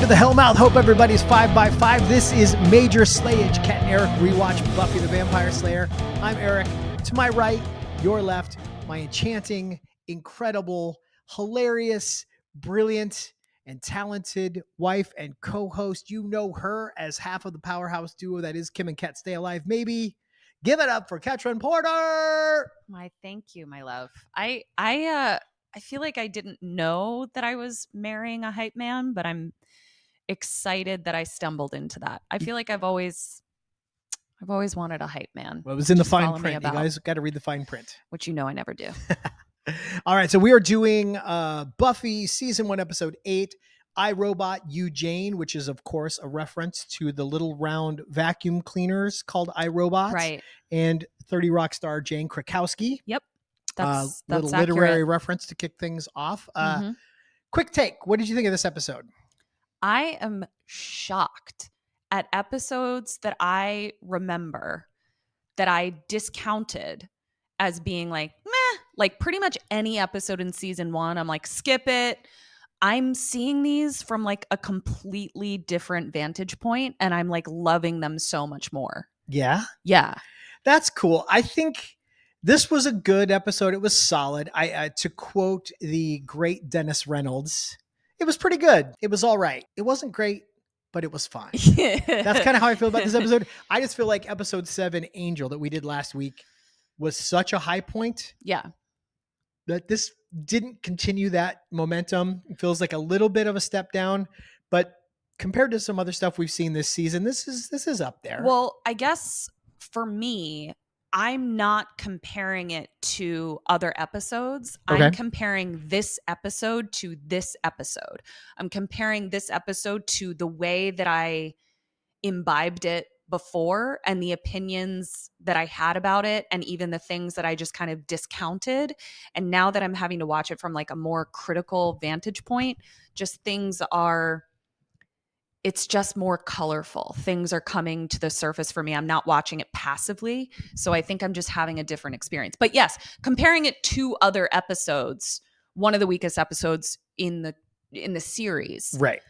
to the Hellmouth. Hope everybody's 5x5. This is Major Slayage, Ket Arik, Rewatch, Buffy the Vampire Slayer. I'm Eric. To my right, your left, my enchanting, incredible, hilarious, brilliant, and talented wife and co-host. You know her as half of the powerhouse duo that is Kim and Ket Stay Alive. Maybe give it up for Ketryn Porter. My thank you, my love. I feel like I didn't know that I was marrying a hype man, but I'm excited that I stumbled into that. I feel like I've always wanted a hype man. Well, it was in the fine print. You guys got to read the fine print. Which you know I never do. All right, so we are doing Buffy Season 1, Episode 8, I, Robot, You, Jane, which is, of course, a reference to the little round vacuum cleaners called I, Robot. Right. And 30 Rock star Jane Krakowski. Yep. That's little accurate. literary reference to kick things off. Quick take. What did you think of this episode? I am shocked at episodes that I remember that I discounted as being like, meh, like pretty much any episode in season 1. I'm like, skip it. I'm seeing these from like a completely different vantage point, and I'm like loving them so much more. Yeah? Yeah. That's cool. I think this was a good episode. It was solid. I to quote the great Dennis Reynolds, it was pretty good. It was all right. It wasn't great, but it was fine. That's kind of how I feel about this episode. I just feel like episode 7, Angel, that we did last week, was such a high point. Yeah. That this didn't continue that momentum. It feels like a little bit of a step down, but compared to some other stuff we've seen this season, this is up there. Well, I guess for me, I'm not comparing it to other episodes. Okay. I'm comparing this episode to this episode. I'm comparing this episode to the way that I imbibed it before and the opinions that I had about it, and even the things that I just kind of discounted. And now that I'm having to watch it from like a more critical vantage point, just it's just more colorful. Things are coming to the surface for me. I'm not watching it passively. So I think I'm just having a different experience. But yes, comparing it to other episodes, one of the weakest episodes in the series. Right.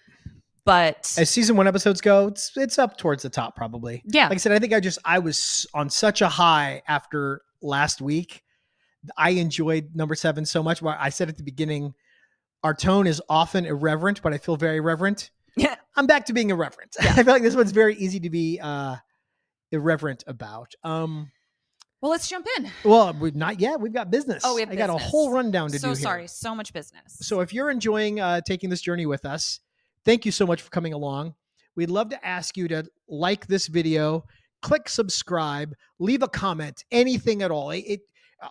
But as season 1 episodes go, it's up towards the top probably. Yeah. Like I said, I think I was on such a high after last week. I enjoyed number 7 so much. I said at the beginning, our tone is often irreverent, but I feel very reverent. Yeah. I'm back to being irreverent. Yeah. I feel like this one's very easy to be irreverent about. Well, let's jump in. Well, not yet. We've got business. Oh, we have business. I got a whole rundown to do here. So sorry. So much business. So if you're enjoying taking this journey with us, thank you so much for coming along. We'd love to ask you to like this video, click subscribe, leave a comment, anything at all. It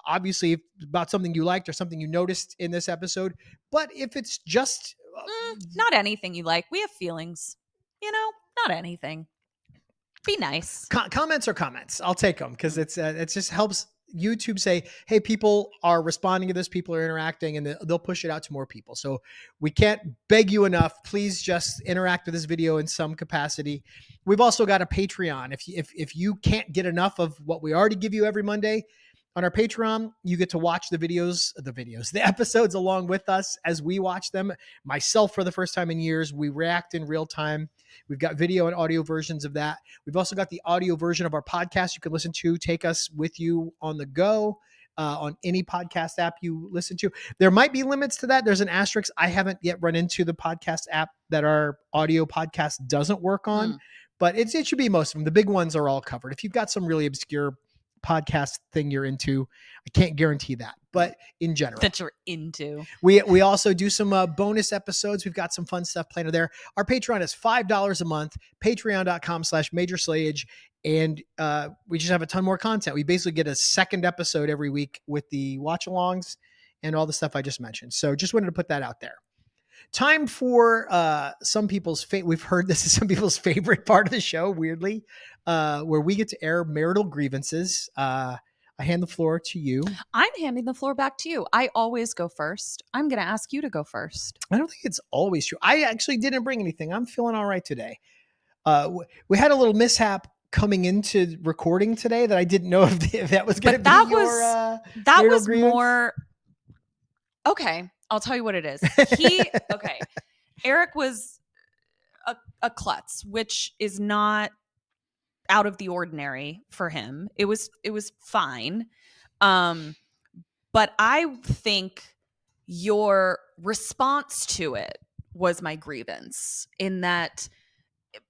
obviously about something you liked or something you noticed in this episode, but if it's just not anything you like, we have feelings, not anything. Be nice. Comments are comments. I'll take them because it just helps YouTube say, hey, people are responding to this, people are interacting, and they'll push it out to more people. So we can't beg you enough. Please just interact with this video in some capacity. We've also got a Patreon. If you can't get enough of what we already give you every Monday on our Patreon, you get to watch the episodes along with us as we watch them. Myself, for the first time in years, we react in real time. We've got video and audio versions of that. We've also got the audio version of our podcast you can listen to. Take us with you on the go on any podcast app you listen to. There might be limits to that. There's an asterisk. I haven't yet run into the podcast app that our audio podcast doesn't work on, but it should be most of them. The big ones are all covered. If you've got some really obscure podcast thing you're into, I can't guarantee that, but in general that you're into, we also do some bonus episodes. We've got some fun stuff planned there. Our Patreon is $5 a month, patreon.com/Major Slayage. And we just have a ton more content. We basically get a second episode every week with the watch alongs and all the stuff I just mentioned. So just wanted to put that out there. Time for some people's we've heard this is some people's favorite part of the show, weirdly, where we get to air marital grievances. I hand the floor to you. I'm handing the floor back to you. I always go first. I'm going to ask you to go first. I don't think it's always true. I actually didn't bring anything. I'm feeling all right today. We had a little mishap coming into recording today that I didn't know if that was going to be your that was grievance. More okay. I'll tell you what it is. Okay. Eric was a klutz, which is not out of the ordinary for him. It was fine. But I think your response to it was my grievance, in that,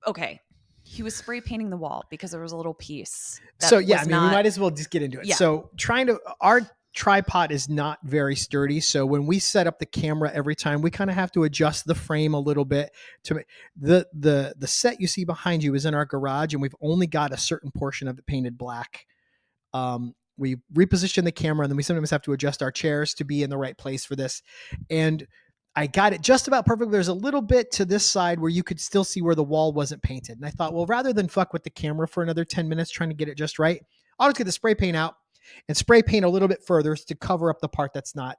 okay, he was spray painting the wall because there was a little piece. So yeah, I mean, we might as well just get into it. Yeah. So our tripod is not very sturdy. So when we set up the camera every time, we kind of have to adjust the frame a little bit to the set you see behind you is in our garage, and we've only got a certain portion of it painted black. We reposition the camera, and then we sometimes have to adjust our chairs to be in the right place for this. And I got it just about perfect. There's a little bit to this side where you could still see where the wall wasn't painted. And I thought, well, rather than fuck with the camera for another 10 minutes trying to get it just right, I'll just get the spray paint out and spray paint a little bit further to cover up the part that's not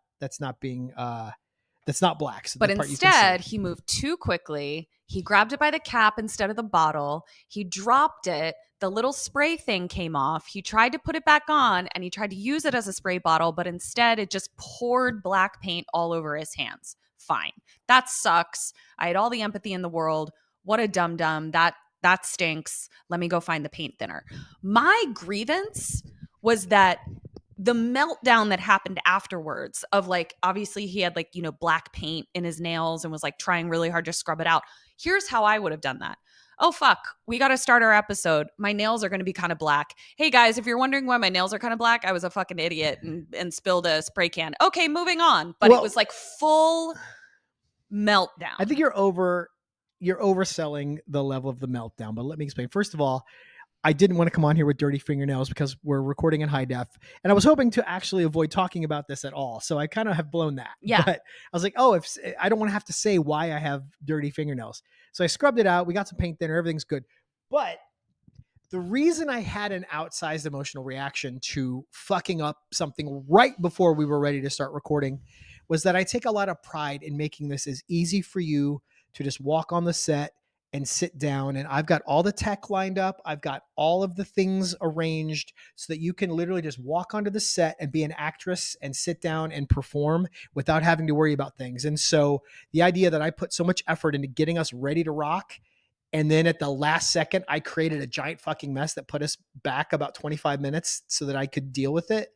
black. So but instead, he moved too quickly. He grabbed it by the cap instead of the bottle. He dropped it. The little spray thing came off. He tried to put it back on, and he tried to use it as a spray bottle, but instead it just poured black paint all over his hands. Fine. That sucks. I had all the empathy in the world. What a dum-dum. That stinks. Let me go find the paint thinner. My grievance was that the meltdown that happened afterwards of, like, obviously he had, like, you know, black paint in his nails and was like trying really hard to scrub it out. Here's how I would have done that. Oh, fuck, we got to start our episode. My nails are going to be kind of black. Hey guys, if you're wondering why my nails are kind of black, I was a fucking idiot and spilled a spray can. Okay, moving on. But it was like full meltdown. I think you're overselling the level of the meltdown, but let me explain. First of all, I didn't want to come on here with dirty fingernails because we're recording in high def, and I was hoping to actually avoid talking about this at all. So I kind of have blown that. Yeah. But I was like, oh, if I don't want to have to say why I have dirty fingernails. So I scrubbed it out. We got some paint thinner. Everything's good. But the reason I had an outsized emotional reaction to fucking up something right before we were ready to start recording was that I take a lot of pride in making this as easy for you to just walk on the set and sit down. And I've got all the tech lined up. I've got all of the things arranged so that you can literally just walk onto the set and be an actress and sit down and perform without having to worry about things. And so the idea that I put so much effort into getting us ready to rock, and then at the last second, I created a giant fucking mess that put us back about 25 minutes so that I could deal with it,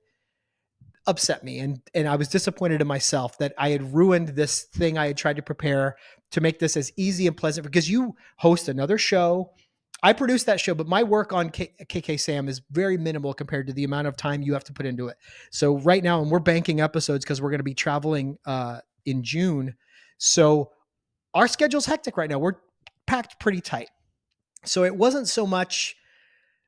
upset me. And I was disappointed in myself that I had ruined this thing I had tried to prepare to make this as easy and pleasant, because you host another show. I produce that show, but my work on KK Sam is very minimal compared to the amount of time you have to put into it. So right now, and we're banking episodes because we're going to be traveling in June. So our schedule's hectic right now. We're packed pretty tight. So it wasn't so much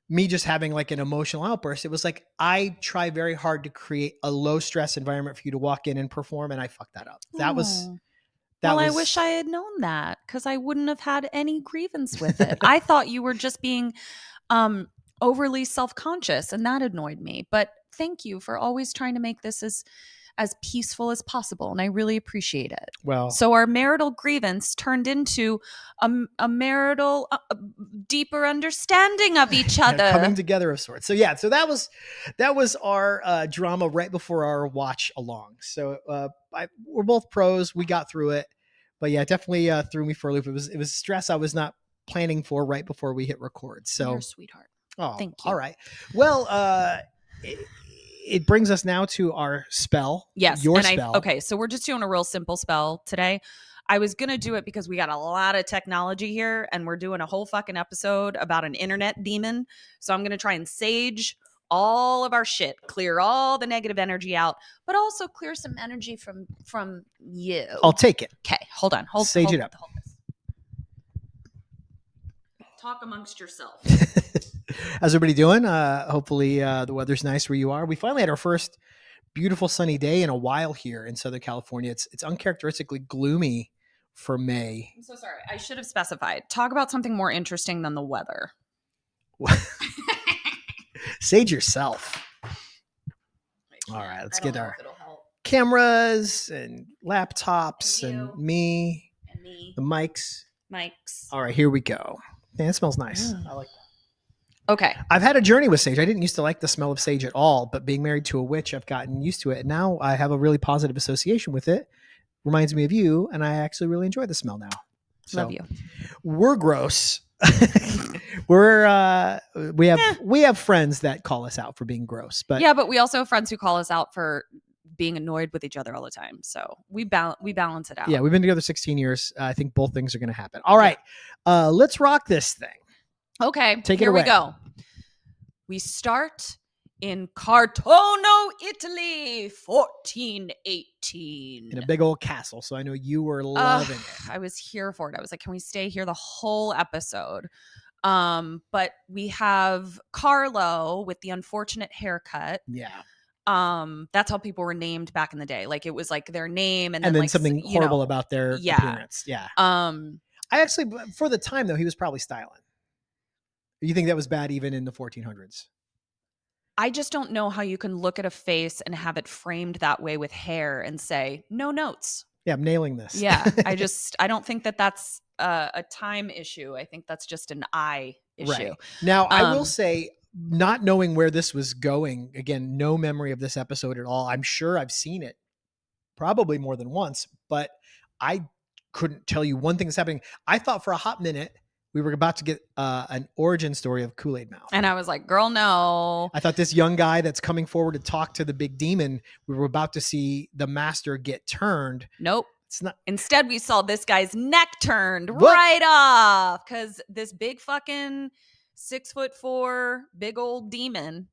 me just having like an emotional outburst. It was like, I try very hard to create a low stress environment for you to walk in and perform. And I fucked that up. I wish I had known that, because I wouldn't have had any grievance with it. I thought you were just being overly self-conscious, and that annoyed me. But thank you for always trying to make this as peaceful as possible, and I really appreciate it. Well, so our marital grievance turned into a marital deeper understanding of each other, coming together of sorts. So yeah, so that was our drama right before our watch along. So we're both pros. We got through it, but yeah, it definitely threw me for a loop. It was stress I was not planning for right before we hit record. So you're a sweetheart. Oh, thank you. All right. Well, it brings us now to our spell. Yes. Spell. Okay. So we're just doing a real simple spell today. I was going to do it because we got a lot of technology here, and we're doing a whole fucking episode about an internet demon. So I'm going to try and sage all of our shit, clear all the negative energy out, but also clear some energy from you. I'll take it. Okay. Hold on. Sage it up. Hold this. Talk amongst yourself. How's everybody doing? Hopefully the weather's nice where you are. We finally had our first beautiful sunny day in a while here in Southern California. It's uncharacteristically gloomy for May. I'm so sorry. I should have specified. Talk about something more interesting than the weather. Sage yourself. All right, let's get our cameras and laptops and me, the mics. All right, here we go. Man, it smells nice. I like that. Okay. I've had a journey with sage. I didn't used to like the smell of sage at all, but being married to a witch, I've gotten used to it. And now I have a really positive association with it. Reminds me of you, and I actually really enjoy the smell now. So Love you. we're gross. We have friends that call us out for being gross, but Yeah, but we also have friends who call us out for being annoyed with each other all the time. So we balance it out. yeah, we've been together 16 years. I think both things are going to happen. All right. Let's rock this thing. Okay, Take it here we away. go. We start in Cartono, Italy, 1418. In a big old castle. So I know you were loving it. I was here for it. I was like, can we stay here the whole episode? But we have Carlo with the unfortunate haircut. Yeah. That's how people were named back in the day. Like it was like their name and then then like something horrible about their appearance. Yeah. I actually, for the time though, he was probably styling. You think that was bad even in the 1400s? I just don't know how you can look at a face and have it framed that way with hair and say no notes. Yeah, I'm nailing this. Yeah, I don't think that that's a time issue. I think that's just an eye issue. Right. Now, I will say, not knowing where this was going, again, no memory of this episode at all. I'm sure I've seen it probably more than once, but I couldn't tell you one thing that's happening. I thought for a hot minute we were about to get an origin story of Kool-Aid Mouth. And I was like, girl, no. I thought this young guy that's coming forward to talk to the big demon, we were about to see the master get turned. Nope. It's not. Instead, we saw this guy's neck turned right off because this big fucking 6'4" big old demon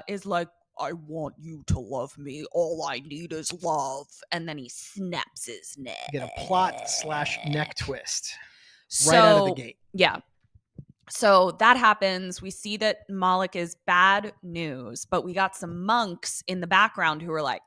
is like, I want you to love me. All I need is love. And then he snaps his neck. Get a plot/neck twist right out of the gate. Yeah. So that happens. We see that Moloch is bad news, but we got some monks in the background who are like,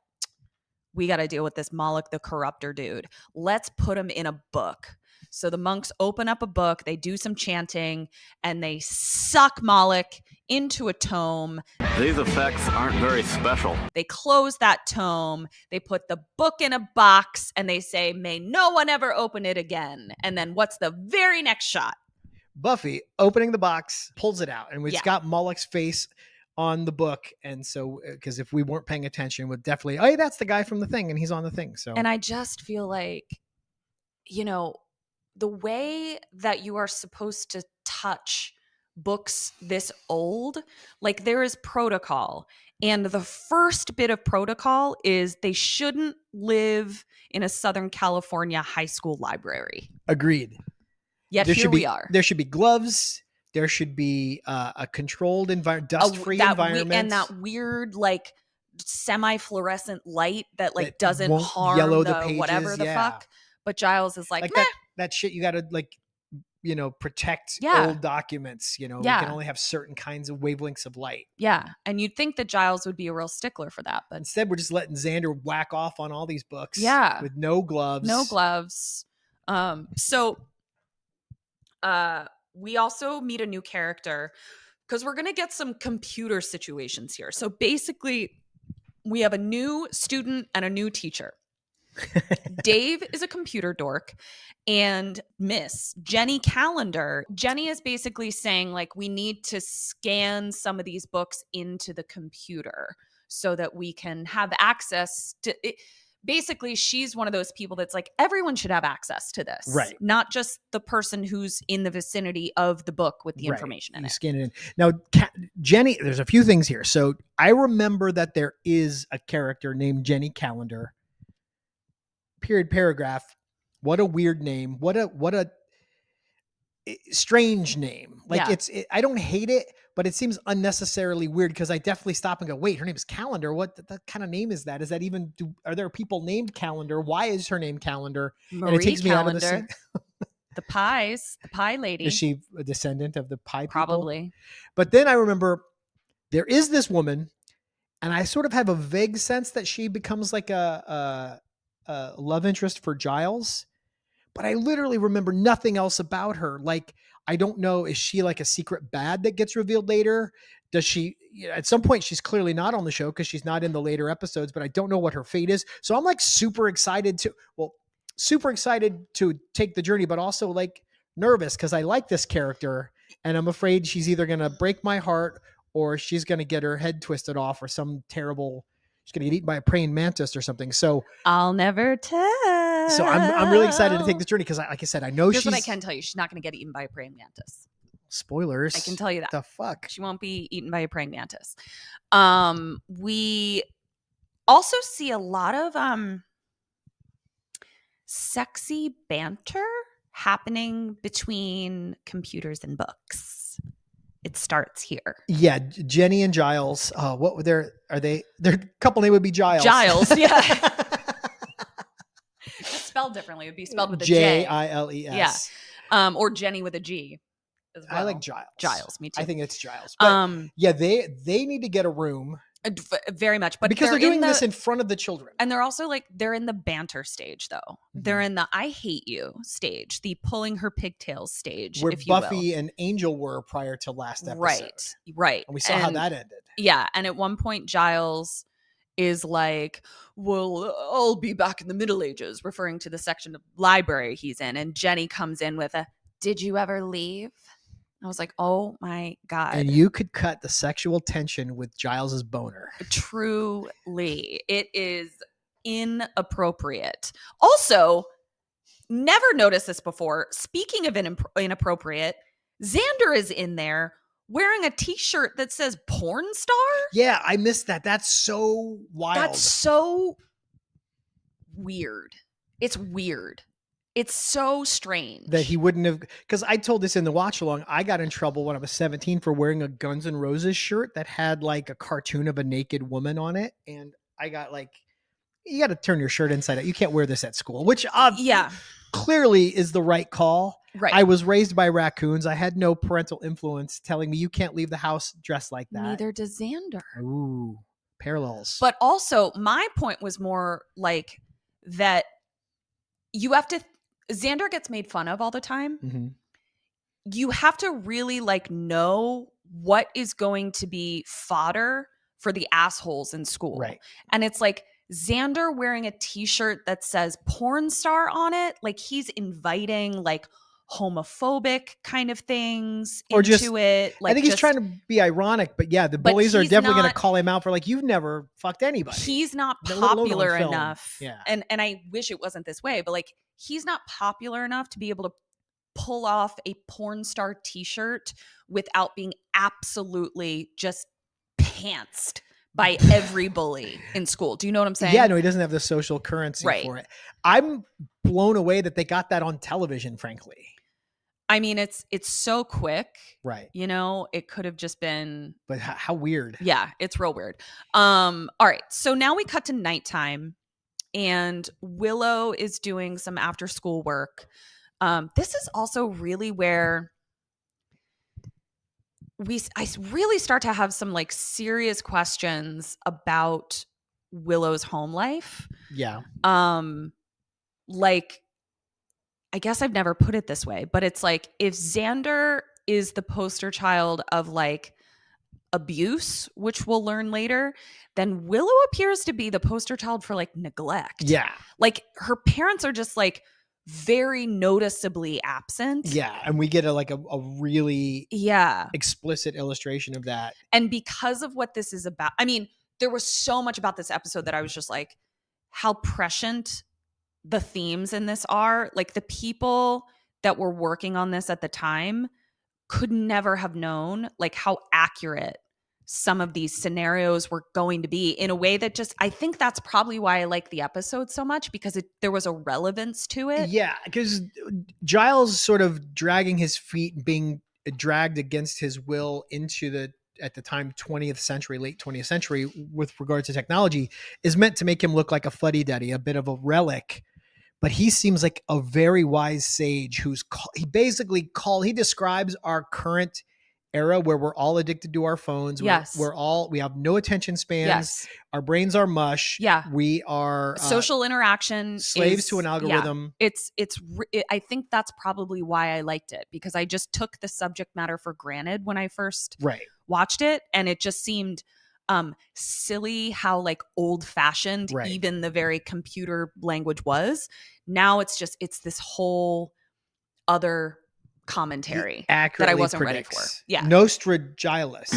we got to deal with this Moloch the corruptor dude. Let's put him in a book. So the monks open up a book, they do some chanting, and they suck Moloch into a tome. These effects aren't very special. They close that tome, they put the book in a box, and they say, may no one ever open it again. And then what's the very next shot? Buffy opening the box, pulls it out, and it's got Moloch's face on the book. And so, because if we weren't paying attention, would definitely, oh, hey, that's the guy from the thing, and he's on the thing. So, and I just feel like, you know, the way that you are supposed to touch books this old, like there is protocol. And the first bit of protocol is they shouldn't live in a Southern California high school library. Agreed. Yet here we are. There should be gloves. There should be a controlled dust-free environment. And that weird, like, semi-fluorescent light that like doesn't harm yellow the pages, whatever the fuck. But Giles is like meh. That shit you got to like, you know, protect old documents. You know, we can only have certain kinds of wavelengths of light. Yeah, and you'd think that Giles would be a real stickler for that, but instead we're just letting Xander whack off on all these books. Yeah, with no gloves. No gloves. So, we also meet a new character because we're gonna get some computer situations here. So basically, we have a new student and a new teacher. Dave is a computer dork, and Miss Jenny Calendar. Jenny is basically saying, like, we need to scan some of these books into the computer so that we can have access to it. Basically, she's one of those people that's like, everyone should have access to this. Right. Not just the person who's in the vicinity of the book with the information in it. Scan it in. Now, Jenny, there's a few things here. So I remember that there is a character named Jenny Calendar. Period, paragraph. What a weird name. What a strange name. Like I don't hate it, but it seems unnecessarily weird because I definitely stop and go, wait, her name is Calendar. What kind of name is that? Is that even, are there people named Calendar? Why is her name Calendar? Marie and it takes Calendar. Me out of the pie lady. Is she a descendant of the pie people? Probably. But then I remember there is this woman, and I sort of have a vague sense that she becomes like a love interest for Giles, but I literally remember nothing else about her. Like, I don't know, is she like a secret bad that gets revealed later? Does she, at some point, she's clearly not on the show because she's not in the later episodes, but I don't know what her fate is. So I'm like super excited to take the journey, but also like nervous because I like this character and I'm afraid she's either going to break my heart or she's going to get her head twisted off or some terrible, she's going to get eaten by a praying mantis or something. So I'll never tell. So I'm really excited to take this journey because, like I said, I know Here's she's. what I can tell you: she's not going to get eaten by a praying mantis. Spoilers. I can tell you that. The fuck. She won't be eaten by a praying mantis. We also see a lot of sexy banter happening between computers and books. It starts here. Yeah, Jenny and Giles. What were their? Are they? Their couple name would be Giles. Giles, yeah. It's spelled differently. It would be spelled with a J. Jiles. Yeah. Or Jenny with a G. As well. I like Giles. Giles, me too. I think it's Giles. But yeah, they need to get a room. Very much, but because they're doing this in front of the children, and they're also like they're in the banter stage though. Mm-hmm. They're in the "I hate you" stage, the pulling her pigtails stage, where if you Buffy will. and Angel were prior to last episode. Right. And we saw how that ended. Yeah, and at one point Giles is like, "Well, I'll be back in the Middle Ages," referring to the section of library he's in, and Jenny comes in with a, "Did you ever leave?" I was like, oh my God. And you could cut the sexual tension with Giles's boner. Truly. It is inappropriate. Also, never noticed this before. Speaking of inappropriate, Xander is in there wearing a t-shirt that says porn star. Yeah, I missed that. That's so wild. That's so weird. It's weird. It's so strange that he wouldn't have, because I told this in the watch along. I got in trouble when I was 17 for wearing a Guns N' Roses shirt that had like a cartoon of a naked woman on it, and I got like, you got to turn your shirt inside out. You can't wear this at school, which clearly is the right call. Right. I was raised by raccoons. I had no parental influence telling me you can't leave the house dressed like that. Neither does Xander. Ooh, parallels. But also, my point was more like that you have to. Xander gets made fun of all the time. Mm-hmm. You have to really like know what is going to be fodder for the assholes in school. Right. And it's like Xander wearing a t-shirt that says porn star on it. Like he's inviting like homophobic kind of things or into just, it. Like I think he's trying to be ironic, but yeah, the bullies are definitely going to call him out for like, you've never fucked anybody. He's not popular film. enough. Yeah. And I wish it wasn't this way, but like he's not popular enough to be able to pull off a porn star t-shirt without being absolutely just pantsed by every bully in school. Do you know what I'm saying? Yeah, no, he doesn't have the social currency for it. I'm blown away that they got that on television, frankly. I mean, it's so quick. Right. You know, it could have just been. But how weird. Yeah, it's real weird. All right. So now we cut to nighttime and Willow is doing some after school work. This is also really where I really start to have some like serious questions about Willow's home life. Yeah. Like, I guess I've never put it this way, but it's like if Xander is the poster child of like abuse, which we'll learn later, then Willow appears to be the poster child for like neglect. Yeah. Like her parents are just like very noticeably absent. Yeah. And we get a really explicit illustration of that. And because of what this is about, I mean, there was so much about this episode that I was just like, how prescient the themes in this are. Like the people that were working on this at the time could never have known like how accurate some of these scenarios were going to be in a way that just, I think that's probably why I like the episode so much, because there was a relevance to it. Yeah, because Giles sort of dragging his feet, being dragged against his will into the, at the time, 20th century, late 20th century with regard to technology is meant to make him look like a fuddy-duddy, a bit of a relic. But he seems like a very wise sage he describes our current era where we're all addicted to our phones. Yes. We have no attention spans. Yes. Our brains are mush. Yeah. We are social interaction. Slaves to an algorithm. Yeah. I think that's probably why I liked it, because I just took the subject matter for granted when I first watched it. And it just seemed silly how like old fashioned even the very computer language was. Now it's this whole other commentary that I wasn't ready for. Yeah. Nostra Giles.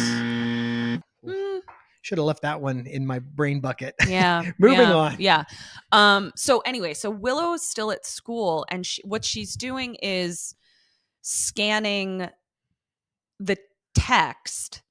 Should have left that one in my brain bucket. Yeah. Moving on. Yeah. So anyway, so Willow is still at school, and what she's doing is scanning the text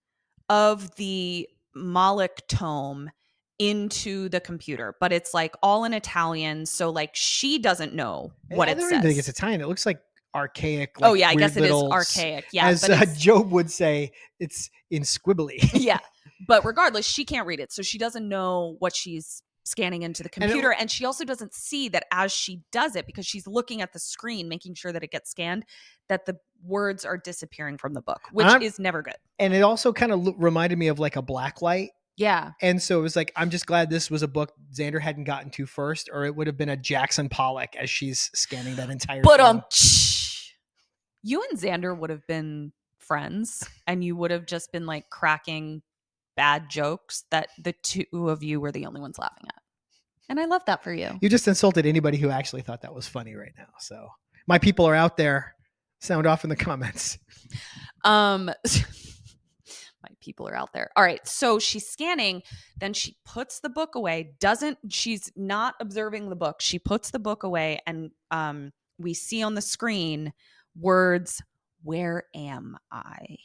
of the Moloch tome into the computer, but it's like all in Italian. So like she doesn't know what it I don't says. even think it's Italian. It looks like archaic. Oh yeah, I weird guess it is little archaic. Yeah, as Job would say, it's in squibbly. Yeah, but regardless, she can't read it, so she doesn't know what she's scanning into the computer, and she also doesn't see that as she does it, because she's looking at the screen, making sure that it gets scanned, that the words are disappearing from the book, which is never good. And it also kind of reminded me of like a Blacklight. Yeah. And so it was like, I'm just glad this was a book Xander hadn't gotten to first, or it would have been a Jackson Pollock as she's scanning that entire But you and Xander would have been friends, and you would have just been like cracking bad jokes that the two of you were the only ones laughing at. And I love that for you. You just insulted anybody who actually thought that was funny right now. So my people are out there. Sound off in the comments. My people are out there. All right. So she's scanning. Then she puts the book away. She's not observing the book. She puts the book away, and we see on the screen words, "Where am I?"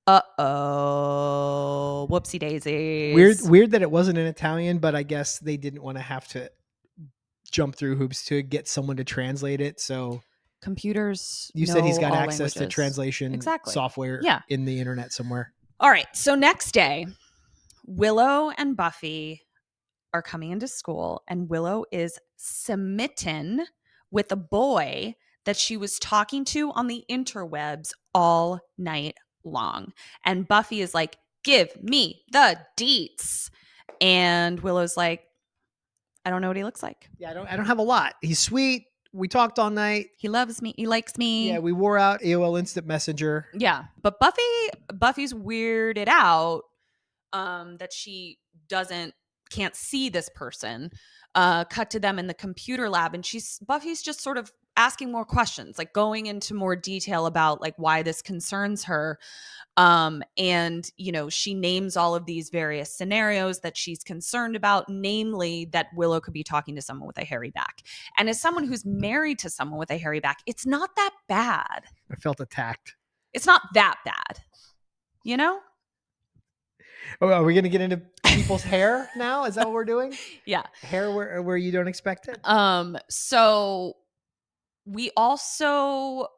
Uh-oh. Whoopsie daisies. Weird that it wasn't in Italian, but I guess they didn't want to have to jump through hoops to get someone to translate it. So computers. You said he's got all access to languages. translation software in the internet somewhere. All right. So next day, Willow and Buffy are coming into school, and Willow is smitten with a boy that she was talking to on the interwebs all night long. And Buffy is like, "Give me the deets." And Willow's like, "I don't know what he looks like." Yeah, I don't have a lot. He's sweet. We talked all night. He loves me. He likes me. Yeah, we wore out AOL Instant Messenger. Yeah, but Buffy's weirded out that she can't see this person. Cut to them in the computer lab, and Buffy's just sort of asking more questions, like going into more detail about like why this concerns her. And she names all of these various scenarios that she's concerned about, namely that Willow could be talking to someone with a hairy back. And as someone who's married to someone with a hairy back, it's not that bad. I felt attacked. It's not that bad, you know? Oh, are we going to get into people's hair now? Is that what we're doing? Yeah. Hair where you don't expect it? So we also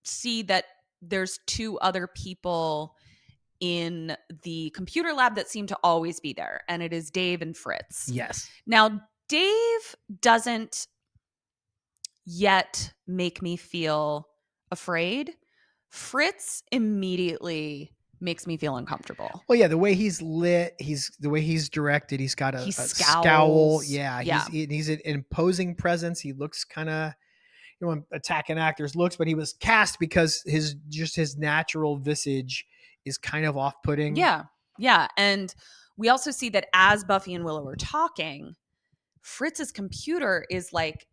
see that there's two other people in the computer lab that seem to always be there, and it is Dave and Fritz. Yes. Now, Dave doesn't yet make me feel afraid. Fritz immediately makes me feel uncomfortable. Well, yeah, the way he's lit, the way he's directed, he's got a scowl. Yeah, he's an imposing presence. He looks kind of, attacking actors looks, but he was cast because his natural visage is kind of off-putting. Yeah. Yeah. And we also see that as Buffy and Willow are talking, Fritz's computer is like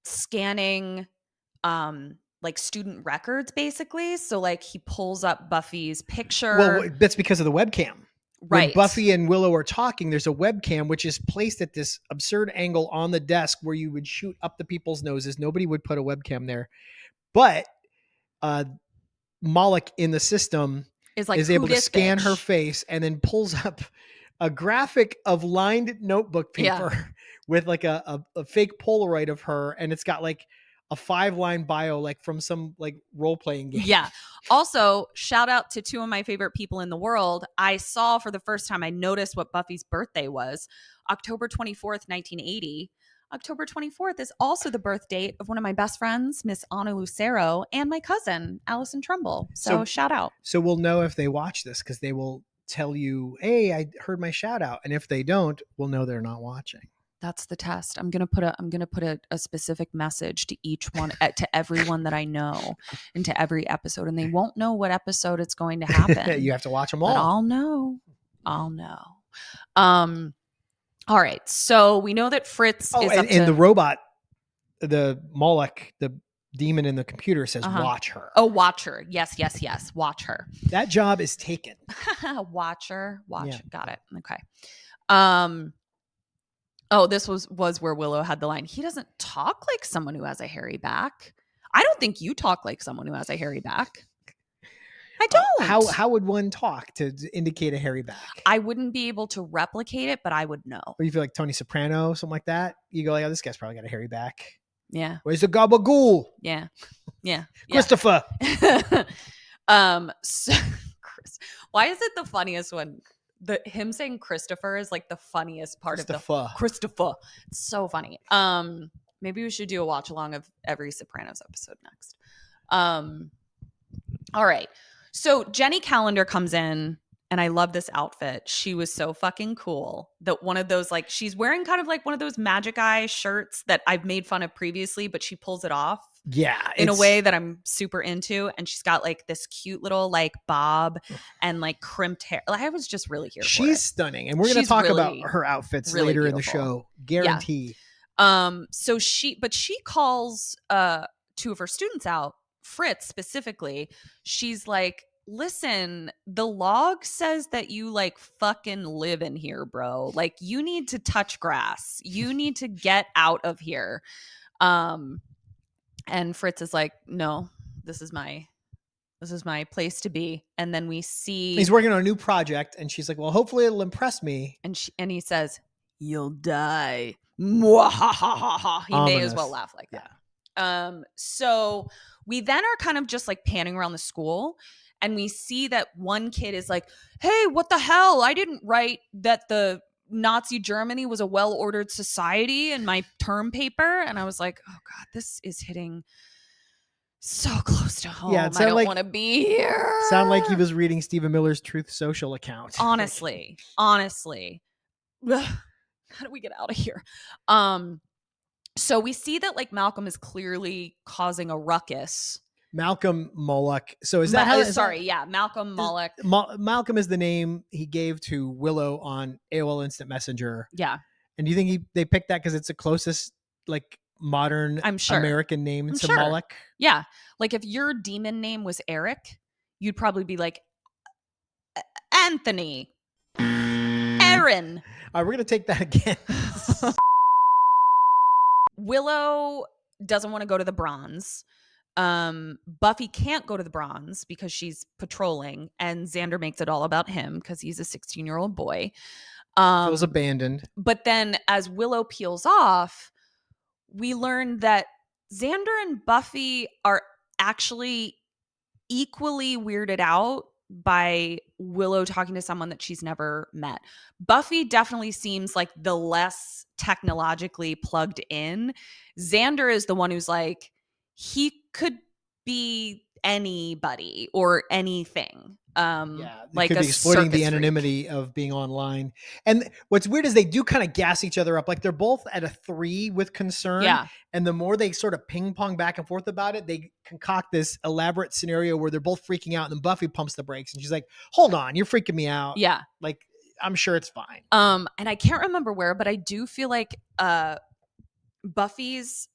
scanning like student records, basically. So like he pulls up Buffy's picture. Well, that's because of the webcam. Right. When Buffy and Willow are talking, there's a webcam which is placed at this absurd angle on the desk where you would shoot up the people's noses. Nobody would put a webcam there. But Moloch in the system is able to scan her face and then pulls up a graphic of lined notebook paper with like a fake Polaroid of her, and it's got like a 5-line bio like from some like role-playing game. Yeah. Also, shout out to two of my favorite people in the world. I saw for the first time, I noticed what Buffy's birthday was, October 24th, 1980. October 24th is also the birth date of one of my best friends, Miss Anna Lucero, and my cousin, Allison Trumbull. So shout out. So we'll know if they watch this because they will tell you, "Hey, I heard my shout out." And if they don't, we'll know they're not watching. That's the test. I'm gonna put a specific message to each one, to everyone that I know, into every episode, and they won't know what episode it's going to happen. You have to watch them all. But I'll know. All right. So we know that Fritz is up to... and the robot, the Moloch, the demon in the computer says, watch her. Oh, watch her. Yes. Watch her. That job is taken. Watch her. Watch. Yeah. Got it. Okay. This was where Willow had the line. He doesn't talk like someone who has a hairy back. I don't think you talk like someone who has a hairy back. I don't. How would one talk to indicate a hairy back? I wouldn't be able to replicate it, but I would know. Or you feel like Tony Soprano, something like that. You go like, oh, this guy's probably got a hairy back. Yeah. Where's the gabagool? Yeah. Christopher. So, why is it the funniest when him saying Christopher is like the funniest part of the Christopher? It's so funny. Maybe we should do a watch along of every Sopranos episode next. All right. So Jenny Calendar comes in, and I love this outfit. She was so fucking cool. That one of those, like, she's wearing kind of like one of those Magic Eye shirts that I've made fun of previously, but she pulls it off. Yeah. In a way that I'm super into. And she's got like this cute little like bob and like crimped hair. Like, I was just really here for it. She's stunning. And we're going to talk about her outfits later beautiful. In the show. Guarantee. Yeah. So she calls two of her students out, Fritz specifically. She's like, listen, the log says that you like fucking live in here, bro. Like, you need to touch grass. You need to get out of here. And Fritz is like, no, this is my place to be. And then we see he's working on a new project, and she's like, well, hopefully it'll impress me. And he says, you'll die. Mwah-ha-ha-ha-ha. He may as well laugh like that. So we then are kind of just like panning around the school, and we see that one kid is like, hey, what the hell? I didn't write that the Nazi Germany was a well-ordered society in my term paper. And I was like, oh God, this is hitting so close to home. Yeah, I don't want to be here. Sound like he was reading Stephen Miller's Truth Social account. Honestly. Ugh, how do we get out of here? So we see that like Malcolm is clearly causing a ruckus. Malcolm Moloch. So is that how? Malcolm Moloch. Malcolm is the name he gave to Willow on AOL Instant Messenger. Yeah. And do you think they picked that because it's the closest like modern American name to Moloch? Yeah. Like if your demon name was Eric, you'd probably be like Anthony, Aaron. All right, we're gonna take that again. Willow doesn't want to go to the Bronze. Buffy can't go to the Bronze because she's patrolling, and Xander makes it all about him because he's a 16-year-old boy. Feels abandoned. But then as Willow peels off, we learn that Xander and Buffy are actually equally weirded out by Willow talking to someone that she's never met. Buffy definitely seems like the less technologically plugged in. Xander is the one who's like, he could be anybody or anything. Like could be exploiting the anonymity of being online. And what's weird is they do kind of gas each other up. Like they're both at a 3 with concern. Yeah. And the more they sort of ping pong back and forth about it, they concoct this elaborate scenario where they're both freaking out, and then Buffy pumps the brakes and she's like, hold on, you're freaking me out. Yeah. Like, I'm sure it's fine. And I can't remember where, but I do feel like Buffy's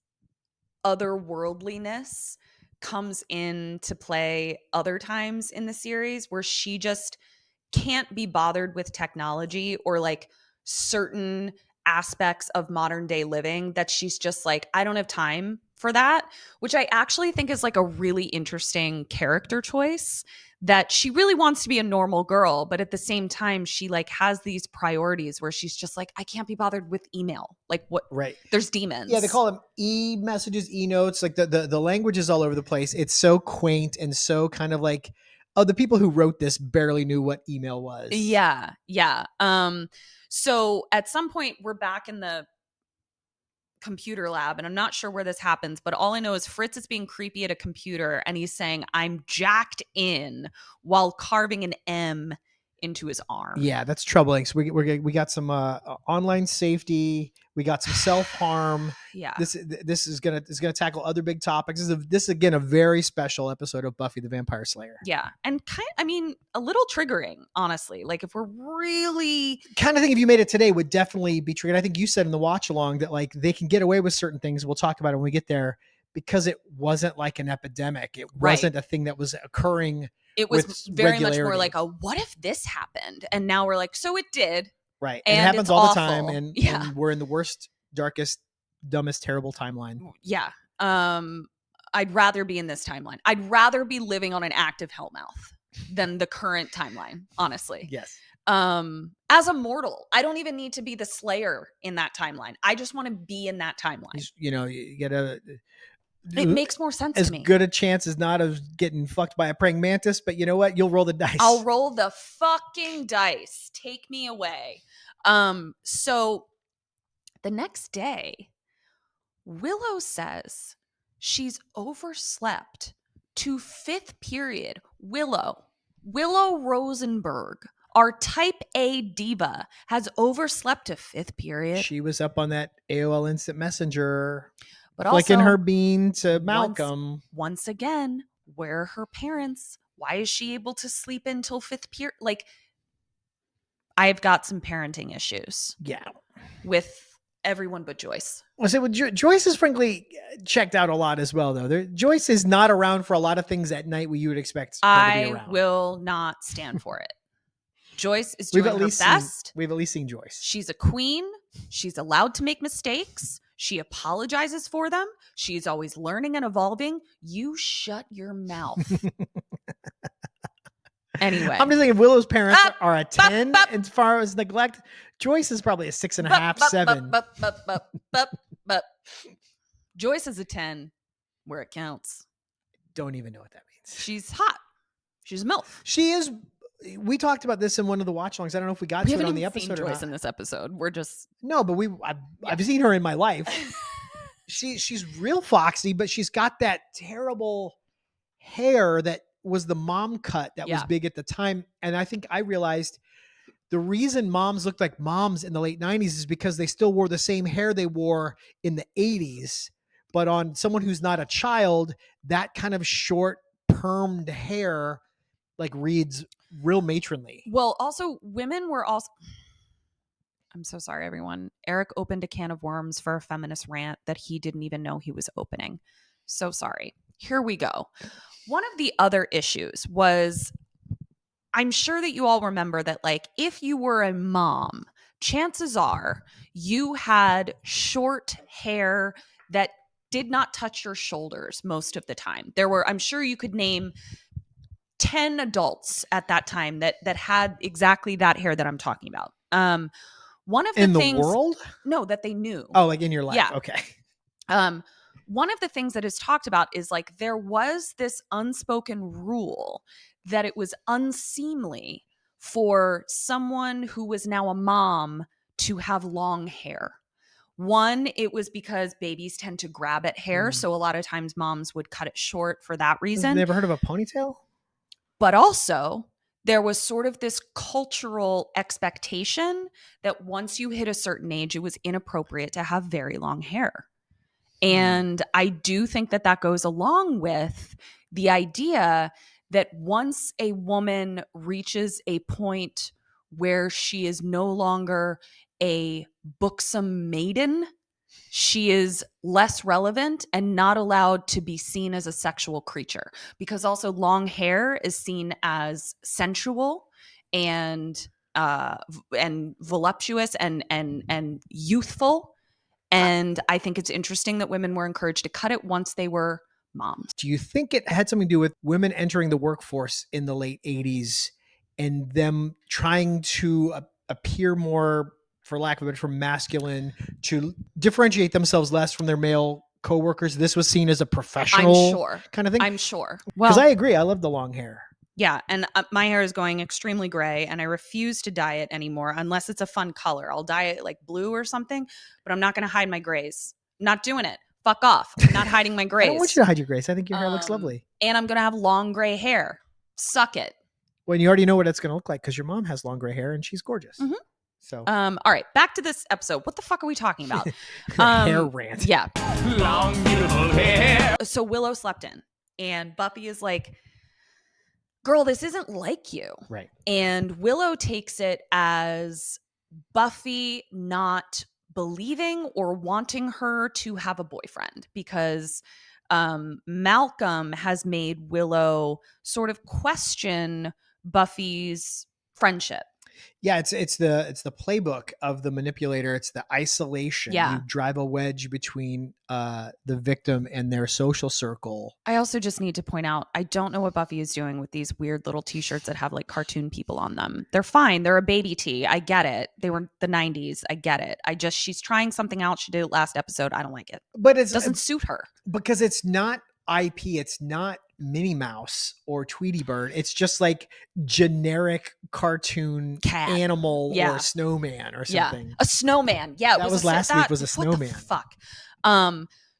otherworldliness comes into play other times in the series where she just can't be bothered with technology or like certain aspects of modern day living, that she's just like, I don't have time for that, which I actually think is like a really interesting character choice, that she really wants to be a normal girl, but at the same time she like has these priorities where she's just like, I can't be bothered with email. Like what? Right. There's demons. Yeah, they call them e-messages, e-notes. Like the language is all over the place. It's so quaint and so kind of like, oh, the people who wrote this barely knew what email was. Yeah. So at some point we're back in the computer lab, and I'm not sure where this happens, but all I know is Fritz is being creepy at a computer, and he's saying, I'm jacked in, while carving an M into his arm. Yeah, that's troubling. So we got some online safety. We got some self-harm. Yeah. This is gonna tackle other big topics. This is again a very special episode of Buffy the Vampire Slayer. Yeah. And a little triggering, honestly. Like if we're really kind of thing, if you made it today, would definitely be triggered. I think you said in the watch along that like they can get away with certain things. We'll talk about it when we get there. because it wasn't like an epidemic. It Right. wasn't a thing that was occurring. It was with very much more regularity. like a, what if this happened? And now we're like, so it did. Right. And it And happens it's all awful. the time. And, Yeah. and we're in the worst, darkest, dumbest, terrible timeline. Yeah. I'd rather be in this timeline. I'd rather be living on an active Hellmouth than the current timeline, honestly. Yes. As a mortal, I don't even need to be the Slayer in that timeline. I just want to be in that timeline. You get a It makes more sense as to me. good a chance as not of getting fucked by a praying mantis, but you know what? You'll roll the dice. I'll roll the fucking dice. Take me away. So the next day, Willow says she's overslept to 5th period. Willow Rosenberg, our type A diva, has overslept to 5th period. She was up on that AOL Instant Messenger, But flicking also, her bean to Malcolm. Once again, where are her parents? Why is she able to sleep until 5th period? Like, I've got some parenting issues. Yeah. With everyone but Joyce. Well, so Joyce is frankly checked out a lot as well, though. Joyce is not around for a lot of things at night where you would expect her to be around. I will not stand for it. Joyce is doing her best. We've at least seen Joyce. She's a queen. She's allowed to make mistakes. She apologizes for them. She's always learning and evolving. You shut your mouth. Anyway. I'm just thinking Willow's parents are a 10 as far as neglect. Joyce is probably a 6.5, 7. Joyce is a 10 where it counts. Don't even know what that means. She's hot. She's a MILF. She is. We talked about this in one of the watch longs. I don't know if we got to it on the episode seen or Joyce not. in this episode. We're just no, but I've seen her in my life. She's real foxy, but she's got that terrible hair that was the mom cut that was big at the time. And I think I realized the reason moms looked like moms in the late 90s is because they still wore the same hair they wore in the 80s. But on someone who's not a child, that kind of short permed hair like reads real matronly. Well, also women were also, I'm so sorry, everyone. Eric opened a can of worms for a feminist rant that he didn't even know he was opening. So sorry. Here we go. One of the other issues was, I'm sure that you all remember that, like, if you were a mom, chances are you had short hair that did not touch your shoulders most of the time. I'm sure you could name 10 adults at that time that had exactly that hair that I'm talking about. One of the in things, the world? No, that they knew. Oh, like in your life. Yeah. Okay. One of the things that is talked about is like there was this unspoken rule that it was unseemly for someone who was now a mom to have long hair. One, it was because babies tend to grab at hair. So a lot of times moms would cut it short for that reason. Never heard of a ponytail? But also, there was sort of this cultural expectation that once you hit a certain age, it was inappropriate to have very long hair. And I do think that that goes along with the idea that once a woman reaches a point where she is no longer a buxom maiden, she is less relevant and not allowed to be seen as a sexual creature, because also long hair is seen as sensual and voluptuous and youthful. And I think it's interesting that women were encouraged to cut it once they were moms. Do you think it had something to do with women entering the workforce in the late 80s and them trying to appear more, for lack of a better term, masculine, to differentiate themselves less from their male coworkers? This was seen as a professional kind of thing? I'm sure. Because I agree. I love the long hair. Yeah, and my hair is going extremely gray, and I refuse to dye it anymore unless it's a fun color. I'll dye it like blue or something, but I'm not going to hide my grays. Not doing it. Fuck off. I'm not hiding my grays. I don't want you to hide your grays. I think your hair looks lovely. And I'm going to have long gray hair. Suck it. Well, you already know what it's going to look like because your mom has long gray hair and she's gorgeous. Mm-hmm. So, all right, back to this episode. What the fuck are we talking about? Hair rant. Yeah. Long, beautiful hair. So Willow slept in, and Buffy is like, girl, this isn't like you. Right. And Willow takes it as Buffy not believing or wanting her to have a boyfriend, because Malcolm has made Willow sort of question Buffy's friendship. Yeah, it's the playbook of the manipulator. It's the isolation. Yeah. You drive a wedge between the victim and their social circle. I also just need to point out, I don't know what Buffy is doing with these weird little t-shirts that have like cartoon people on them. They're fine. They're a baby tee. I get it. They were the 90s. I get it. She's trying something out. She did it last episode. I don't like it. But it doesn't suit her. Because it's not IP. It's not Minnie Mouse or Tweety Bird. It's just like generic cartoon Cat. Animal or snowman or something. Yeah. A snowman. Yeah. That was last week was a snowman. What the fuck?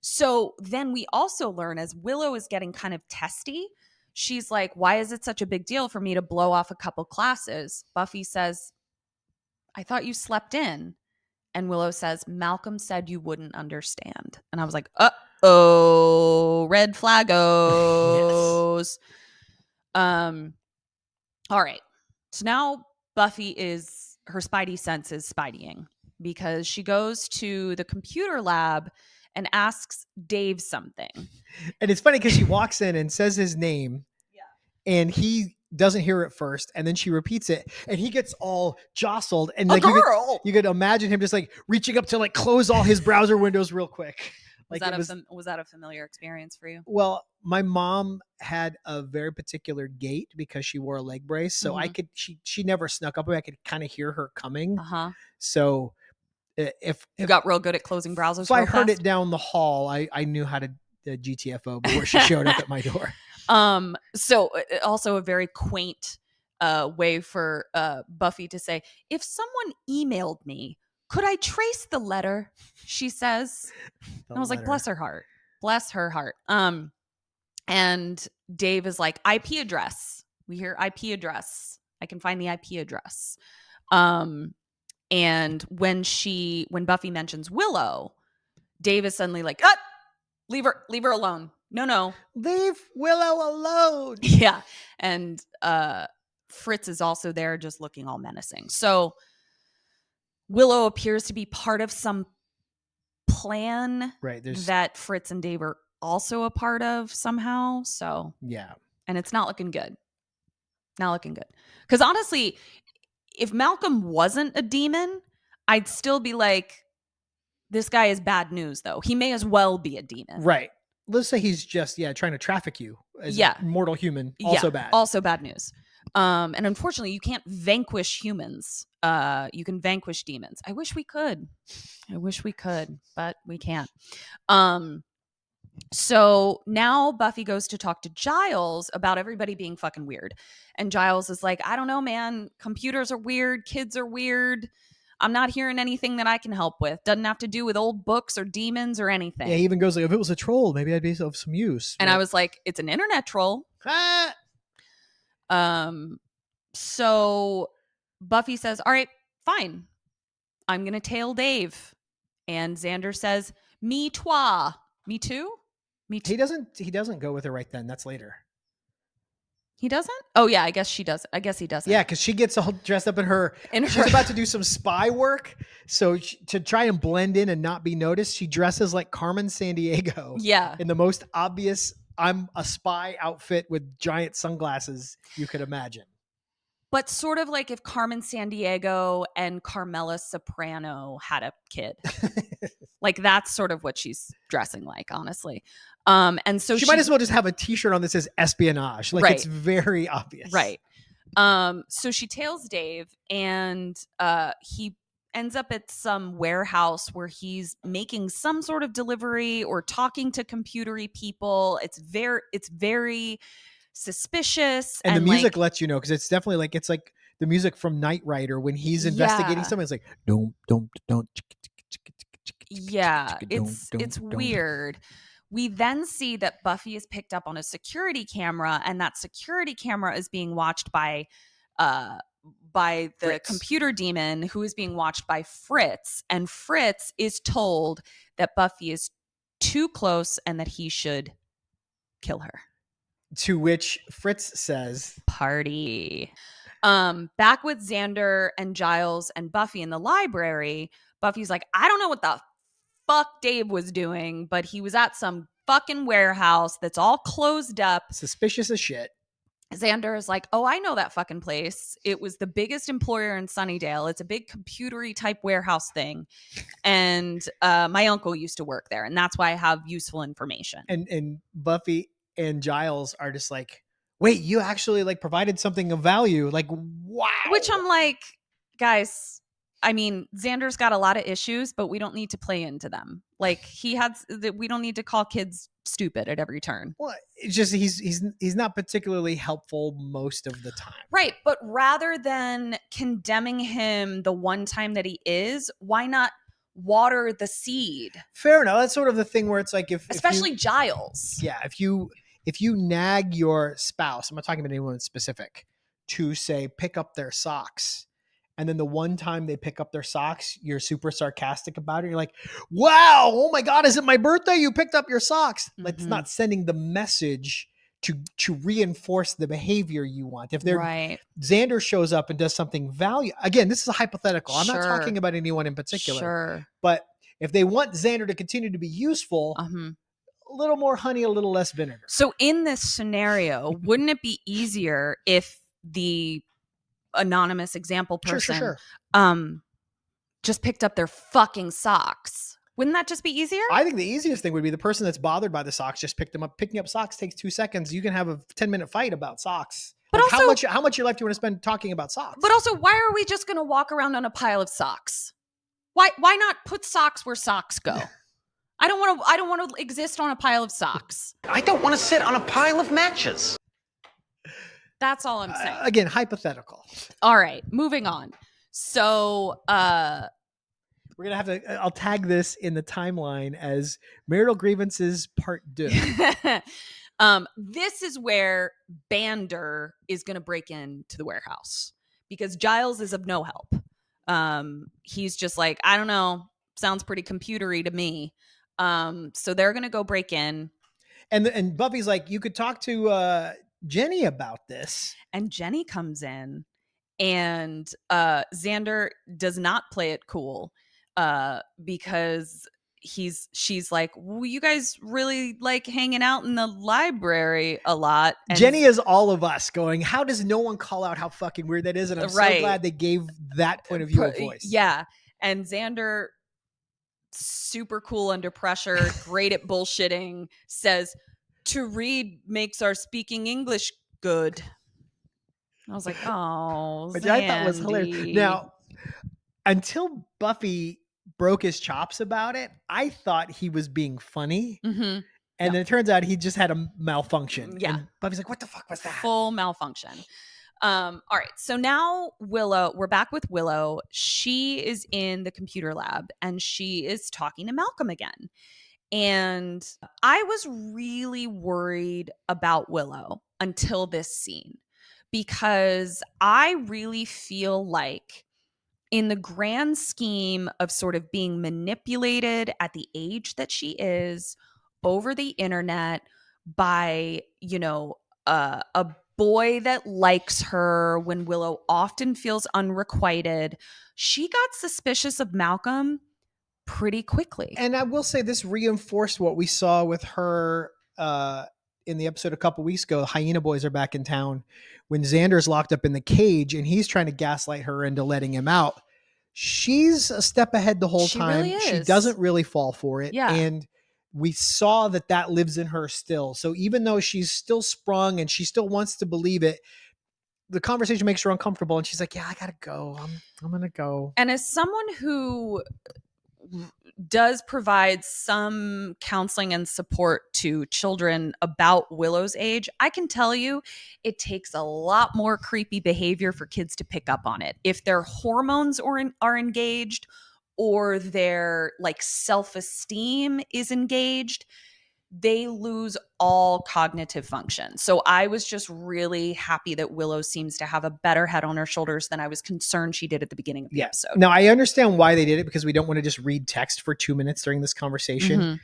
So then we also learn as Willow is getting kind of testy, she's like, why is it such a big deal for me to blow off a couple classes? Buffy says, I thought you slept in. And Willow says, Malcolm said you wouldn't understand. And I was like, uh-oh, red flaggos. Yes. All right. So now Buffy her spidey sense is spideying because she goes to the computer lab and asks Dave something. And it's funny because she walks in and says his name. Yeah. And he doesn't hear it first, and then she repeats it, and he gets all jostled, and like you could imagine him just like reaching up to like close all his browser windows real quick. Like was that a familiar experience for you? Well, my mom had a very particular gait because she wore a leg brace, so she never snuck up. I could kind of hear her coming. So if you got real good at closing browsers, if I heard it down the hall, I knew how to GTFO before she showed up at my door. So also a very quaint way for Buffy to say, if someone emailed me, could I trace the letter? She says. And I was like, bless her heart. Bless her heart. And Dave is like, IP address. We hear IP address. I can find the IP address. And when Buffy mentions Willow, Dave is suddenly like, leave her alone. No. Leave Willow alone. Yeah. And Fritz is also there just looking all menacing. So Willow appears to be part of some plan that Fritz and Dave are also a part of somehow. So yeah. And it's not looking good. Not looking good. Because honestly, if Malcolm wasn't a demon, I'd still be like, this guy is bad news, though. He may as well be a demon. Right. Let's say he's just, trying to traffic you as a mortal human. Also bad. Also bad news. And unfortunately, you can't vanquish humans. You can vanquish demons. I wish we could, but we can't. So now Buffy goes to talk to Giles about everybody being fucking weird. And Giles is like, I don't know, man. Computers are weird. Kids are weird. I'm not hearing anything that I can help with. Doesn't have to do with old books or demons or anything. Yeah, he even goes like, if it was a troll, maybe I'd be of some use. And I was like, it's an internet troll. So Buffy says, all right, fine. I'm going to tail Dave. And Xander says, me toi. Me too? Me too. He doesn't go with her right then. That's later. He doesn't? Oh, yeah, I guess she does. I guess he doesn't. Yeah, because she gets all dressed up she's about to do some spy work. So to try and blend in and not be noticed, she dresses like Carmen Sandiego. Yeah. In the most obvious, I'm a spy outfit with giant sunglasses you could imagine. But sort of like if Carmen Sandiego and Carmela Soprano had a kid. Like that's sort of what she's dressing like, honestly. And so she might as well just have a t-shirt on that says espionage. Like it's very obvious. Right. So she tails Dave and he ends up at some warehouse where he's making some sort of delivery or talking to computery people. It's very suspicious. And the music lets you know, because it's definitely like, it's like the music from Knight Rider when he's investigating something. It's like, don't. Yeah, it's weird. We then see that Buffy is picked up on a security camera, and that security camera is being watched by the Fritz. computer demon, who is being watched by Fritz. And Fritz is told that Buffy is too close and that he should kill her. To which Fritz says, party. Back with Xander and Giles and Buffy in the library, Buffy's like, I don't know what the fuck Dave was doing, but he was at some fucking warehouse that's all closed up. Suspicious as shit. Xander is like, oh, I know that fucking place. It was the biggest employer in Sunnydale. It's a big computery type warehouse thing. And my uncle used to work there. And that's why I have useful information. And Buffy and Giles are just like, wait, you actually like provided something of value. Like, wow. Which I'm like, guys, I mean, Xander's got a lot of issues, but we don't need to play into them. Like we don't need to call kids stupid at every turn. Well, it's just he's not particularly helpful most of the time. Right. But rather than condemning him the one time that he is, why not water the seed? Fair enough. That's sort of the thing where it's like especially if you, Giles. Yeah. If you nag your spouse, I'm not talking about anyone specific, to say pick up their socks. And then the one time they pick up their socks, you're super sarcastic about it. You're like, wow, oh my God, is it my birthday? You picked up your socks. Like, it's not sending the message to reinforce the behavior you want. If they're Xander shows up and does something value, again, this is a hypothetical. I'm not talking about anyone in particular. Sure. But if they want Xander to continue to be useful, a little more honey, a little less vinegar. So in this scenario, wouldn't it be easier if the anonymous example person just picked up their fucking socks? Wouldn't that just be easier? I think the easiest thing would be the person that's bothered by the socks just pick them up. Picking up socks takes 2 seconds. You can have a 10-minute fight about socks. But like also, how much of your life do you want to spend talking about socks? But also, why are we just going to walk around on a pile of socks? Why not put socks where socks go? I don't want to exist on a pile of socks. I don't want to sit on a pile of matches. That's all I'm saying. Again, hypothetical. All right, moving on. So we're going to have to, I'll tag this in the timeline as Marital Grievances Part 2. This is where Xander is going to break into the warehouse because Giles is of no help. He's just like, I don't know, sounds pretty computery to me. So they're going to go break in. And Buffy's like, you could talk to Jenny about this. And Jenny comes in and Xander does not play it cool because she's like, well, you guys really like hanging out in the library a lot. And Jenny is all of us going, how does no one call out how fucking weird that is? And I'm so glad they gave that point of view a voice. Yeah. And Xander, super cool under pressure, great at bullshitting, says, to read makes our speaking English good. I was like, oh, which Xandy. I thought was hilarious. Now, until Buffy broke his chops about it, I thought he was being funny. And then it turns out he just had a malfunction. Yeah. And Buffy's like, what the fuck was that? Full malfunction. All right. So now we're back with Willow. She is in the computer lab and she is talking to Malcolm again. And I was really worried about Willow until this scene because I really feel like in the grand scheme of sort of being manipulated at the age that she is over the internet by, a boy that likes her when Willow often feels unrequited, she got suspicious of Malcolm pretty quickly. And I will say this reinforced what we saw with her in the episode a couple weeks ago. Hyena Boys are back in town when Xander's locked up in the cage and he's trying to gaslight her into letting him out. She's a step ahead the whole time. Really is. She doesn't really fall for it. Yeah. And we saw that lives in her still. So even though she's still sprung and she still wants to believe it, the conversation makes her uncomfortable. And she's like, yeah, I gotta go. I'm going to go. And as someone who does provide some counseling and support to children about Willow's age, I can tell you it takes a lot more creepy behavior for kids to pick up on it. If their hormones are engaged or their like self-esteem is engaged, they lose all cognitive function. So I was just really happy that Willow seems to have a better head on her shoulders than I was concerned she did at the beginning of the episode. Now, I understand why they did it because we don't want to just read text for 2 minutes during this conversation.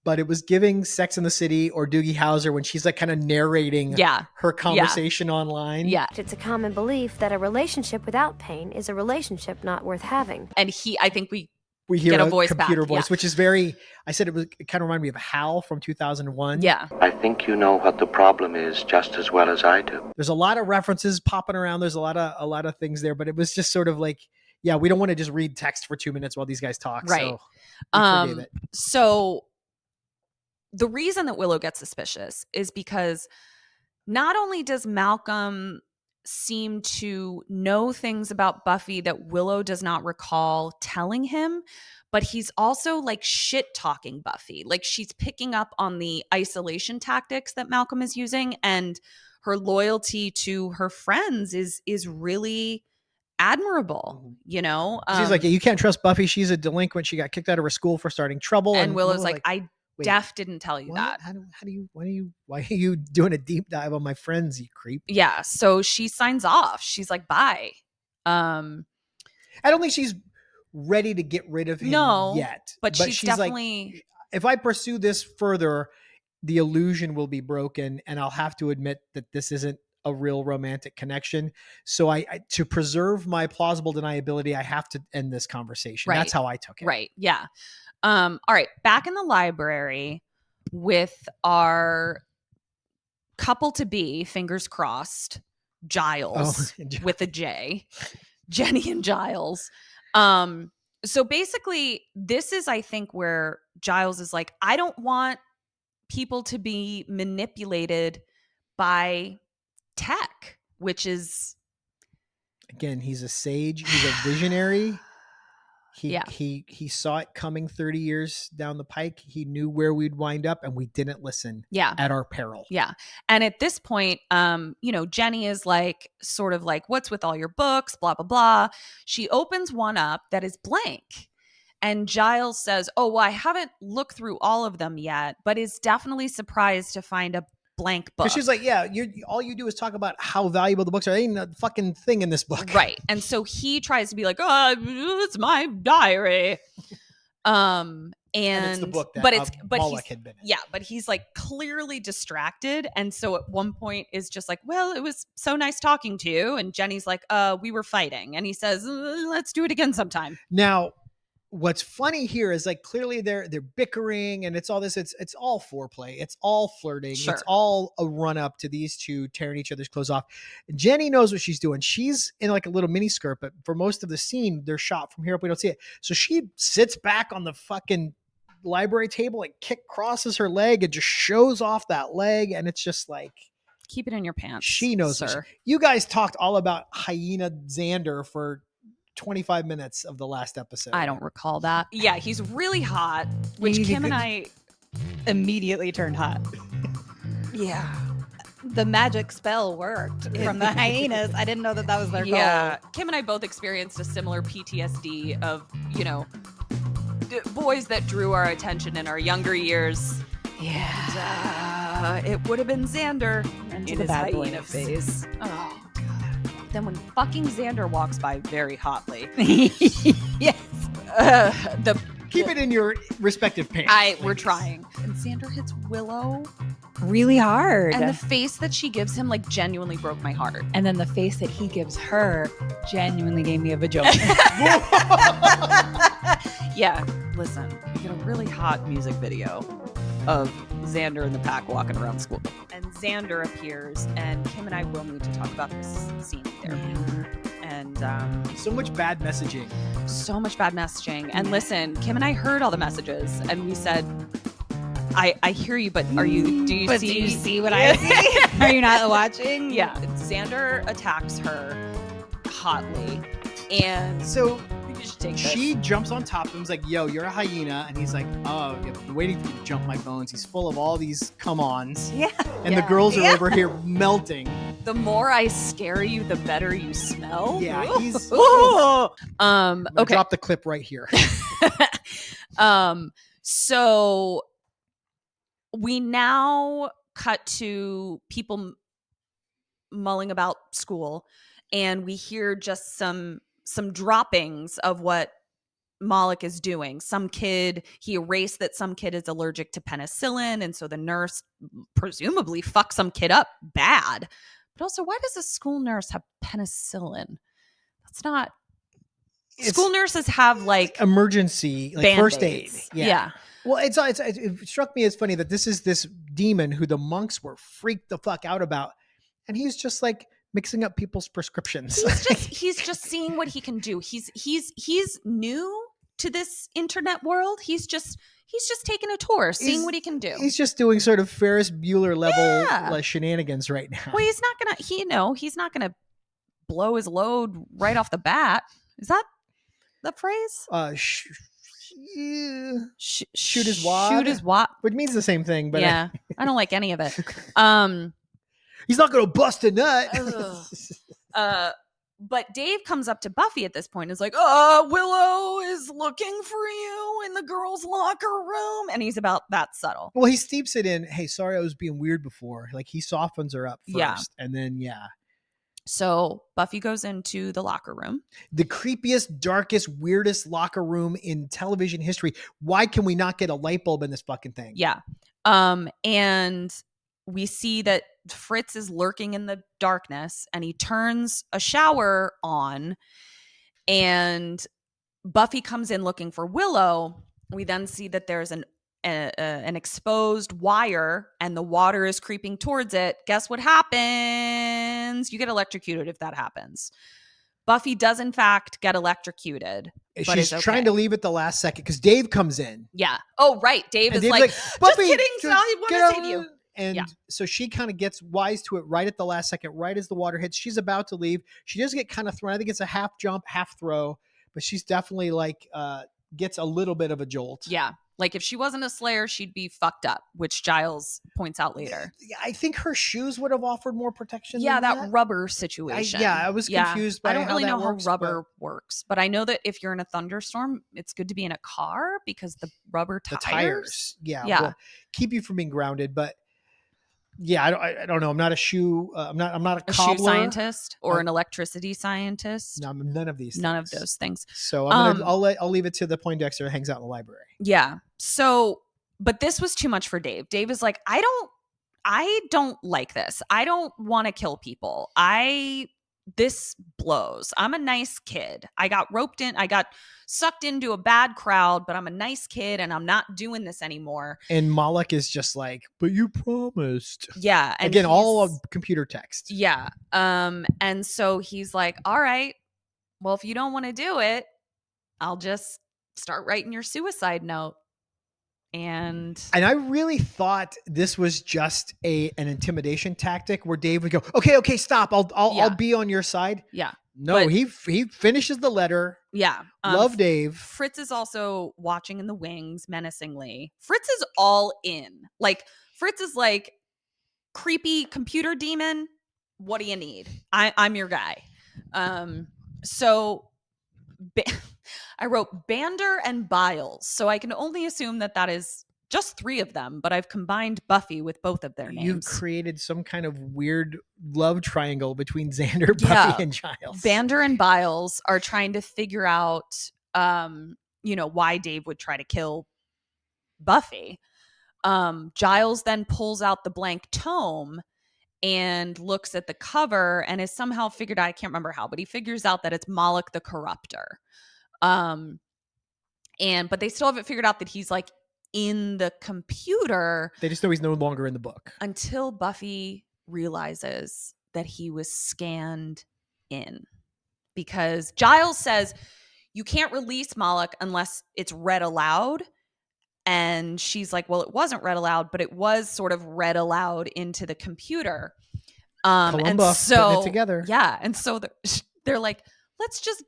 But it was giving Sex and the City or Doogie Howser when she's like kind of narrating her conversation online. Yeah. It's a common belief that a relationship without pain is a relationship not worth having. And I think we we hear get a a voice computer back. voice, Yeah. which is it kind of reminded me of Hal from 2001. Yeah. I think you know what the problem is just as well as I do. There's a lot of references popping around. There's a lot of things there, but it was just sort of like, yeah, we don't want to just read text for 2 minutes while these guys talk. Right. So we forgave it. So the reason that Willow gets suspicious is because not only does Malcolm seem to know things about Buffy that Willow does not recall telling him, but he's also like shit talking Buffy. Like she's picking up on the isolation tactics that Malcolm is using, and her loyalty to her friends is really admirable, you know? She's like, you can't trust Buffy. She's a delinquent. She got kicked out of her school for starting trouble. and Willow's Willow's like, I wait, def didn't tell you what? that. Why are you doing a deep dive on my friends, you creep? Yeah. So she signs off. She's like, bye. I don't think she's ready to get rid of him yet. But she's definitely like, if I pursue this further, the illusion will be broken, and I'll have to admit that this isn't a real romantic connection. So I to preserve my plausible deniability, I have to end this conversation. Right. That's how I took it. right. Yeah. All right. Back in the library with our couple to be, fingers crossed, Giles with a J, Jenny and Giles. So basically, this is, I think, where Giles is like, I don't want people to be manipulated by tech, which is, Again, he's a sage. He's a visionary. Yeah. He saw it coming 30 years down the pike. He knew where we'd wind up, and we didn't listen yeah. at our peril. Yeah. And at this point, Jenny is like, sort of like, what's with all your books, blah, blah, blah. She opens one up that is blank. And Giles says, oh, well, I haven't looked through all of them yet, but is definitely surprised to find a blank book. Because she's like, yeah, all you do is talk about how valuable the books are. There ain't a fucking thing in this book. Right. And so he tries to be like, oh, it's my diary. And it's the book that Moloch had been in. Yeah, but he's like clearly distracted. And so at one point is just like, well, it was so nice talking to you. And Jenny's like, we were fighting. And he says, let's do it again sometime. Now, what's funny here is like clearly they're bickering, and it's all this. It's all foreplay. It's all flirting. Sure. It's all a run up to these two tearing each other's clothes off. Jenny knows what she's doing. She's in like a little mini skirt, but for most of the scene, they're shot from here up. We don't see it. So she sits back on the fucking library table and crosses her leg and just shows off that leg, and it's just like, keep it in your pants. She knows. sir. You guys talked all about hyena Xander for 25 minutes of the last episode. I don't recall that. Yeah, he's really hot, which Kim and I immediately turned hot. Yeah. The magic spell worked from the hyenas. I didn't know that was their goal. Kim and I both experienced a similar PTSD of, boys that drew our attention in our younger years. Yeah. And, it would have been Xander And in the his bad boy hyena phase. Oh, God. Then when fucking Xander walks by very hotly. Yes. Keep it in your respective pants. We're trying. And Xander hits Willow. Really hard. And the face that she gives him, like, genuinely broke my heart. And then the face that he gives her genuinely gave me a vagina. Yeah, listen, we get a really hot music video of Xander and the pack walking around school. And Xander appears, and Kim and I will need to talk about this scene in therapy. And so much bad messaging. So much bad messaging. And listen, Kim and I heard all the messages, and we said, I hear you, but do you see what I see? Are you not watching? Yeah. Xander attacks her hotly. And so you should take she jumps on top of him. He's like, yo, you're a hyena. And he's like, oh, I've been waiting for you to jump my bones. He's full of all these come-ons. Yeah. And the girls are over here melting. The more I scare you, the better you smell. Yeah, he's okay. Drop the clip right here. So we now cut to people mulling about school, and we hear just some droppings of what Moloch is doing. He erased that some kid is allergic to penicillin, and so the nurse presumably fucked some kid up bad. But also, why does a school nurse have penicillin? That's not School nurses have like emergency, like first aid. Band-Aids. Yeah. Yeah. Well, it struck me as funny that this is this demon who the monks were freaked the fuck out about, and he's just like mixing up people's prescriptions. He's just seeing what he can do. He's new to this internet world. He's just taking a tour, seeing what he can do. He's just doing sort of Ferris Bueller level shenanigans right now. Well, he's not gonna blow his load right off the bat. Is that the phrase? Shoot his wad. Shoot his wad. Which means the same thing, but yeah, I don't like any of it. He's not going to bust a nut. But Dave comes up to Buffy at this point and is like, Willow is looking for you in the girls' locker room. And he's about that subtle. Well, he steeps it in. Hey, sorry, I was being weird before. Like he softens her up first. Yeah. And then, So Buffy goes into the locker room. The creepiest, darkest, weirdest locker room in television history. Why can we not get a light bulb in this fucking thing? Yeah. And we see that Fritz is lurking in the darkness and he turns a shower on and Buffy comes in looking for Willow. We then see that there's an exposed wire and the water is creeping towards it. Guess what happens? You get electrocuted if that happens. Buffy does in fact get electrocuted. She's trying to leave at the last second because Dave comes in. Yeah. Oh, right. Dave is Dave's like, Buffy, just kidding. I want to save you. And so she kind of gets wise to it right at the last second, right as the water hits. She's about to leave. She does get kind of thrown. I think it's a half jump, half throw, but she's definitely like gets a little bit of a jolt. Yeah. Like if she wasn't a Slayer, she'd be fucked up, which Giles points out later. I think her shoes would have offered more protection. Yeah, than that rubber situation. I was confused by I don't really know works, how rubber works, but I know that if you're in a thunderstorm, it's good to be in a car because the rubber tires. Will keep you from being grounded. But yeah, I don't know. I'm not a shoe. I'm not a cobbler. Shoe scientist or an electricity scientist. No, I'm none of these. None of those things. So I'll leave it to the Poindexter who hangs out in the library. Yeah. So, but this was too much for Dave. Dave is like, I don't like this. I don't want to kill people. This blows. I'm a nice kid. I got roped in. I got sucked into a bad crowd, but I'm a nice kid and I'm not doing this anymore. And Moloch is just like, but you promised. Yeah. And again, all of computer text. Yeah. And so he's like, all right, well, if you don't want to do it, I'll just start writing your suicide note. And I really thought this was just an intimidation tactic where Dave would go, okay, stop. I'll be on your side. Yeah. No, but he finishes the letter. Yeah. Love Dave. Fritz is also watching in the wings menacingly. Fritz is all in. Like Fritz is like, creepy computer demon. What do you need? I'm your guy. So I wrote Xander and Giles, so I can only assume that is just 3 of them, but I've combined Buffy with both of their names. You've created some kind of weird love triangle between Xander, Buffy, and Giles. Xander and Giles are trying to figure out, why Dave would try to kill Buffy. Giles then pulls out the blank tome and looks at the cover and is somehow figured out, I can't remember how, but he figures out that it's Moloch the Corruptor. But they still haven't figured out that he's like in the computer. They just know he's no longer in the book. Until Buffy realizes that he was scanned in. Because Giles says, you can't release Moloch unless it's read aloud. And she's like, well, it wasn't read aloud, but it was sort of read aloud into the computer. And so putting it together. Yeah. And so they're like, let's just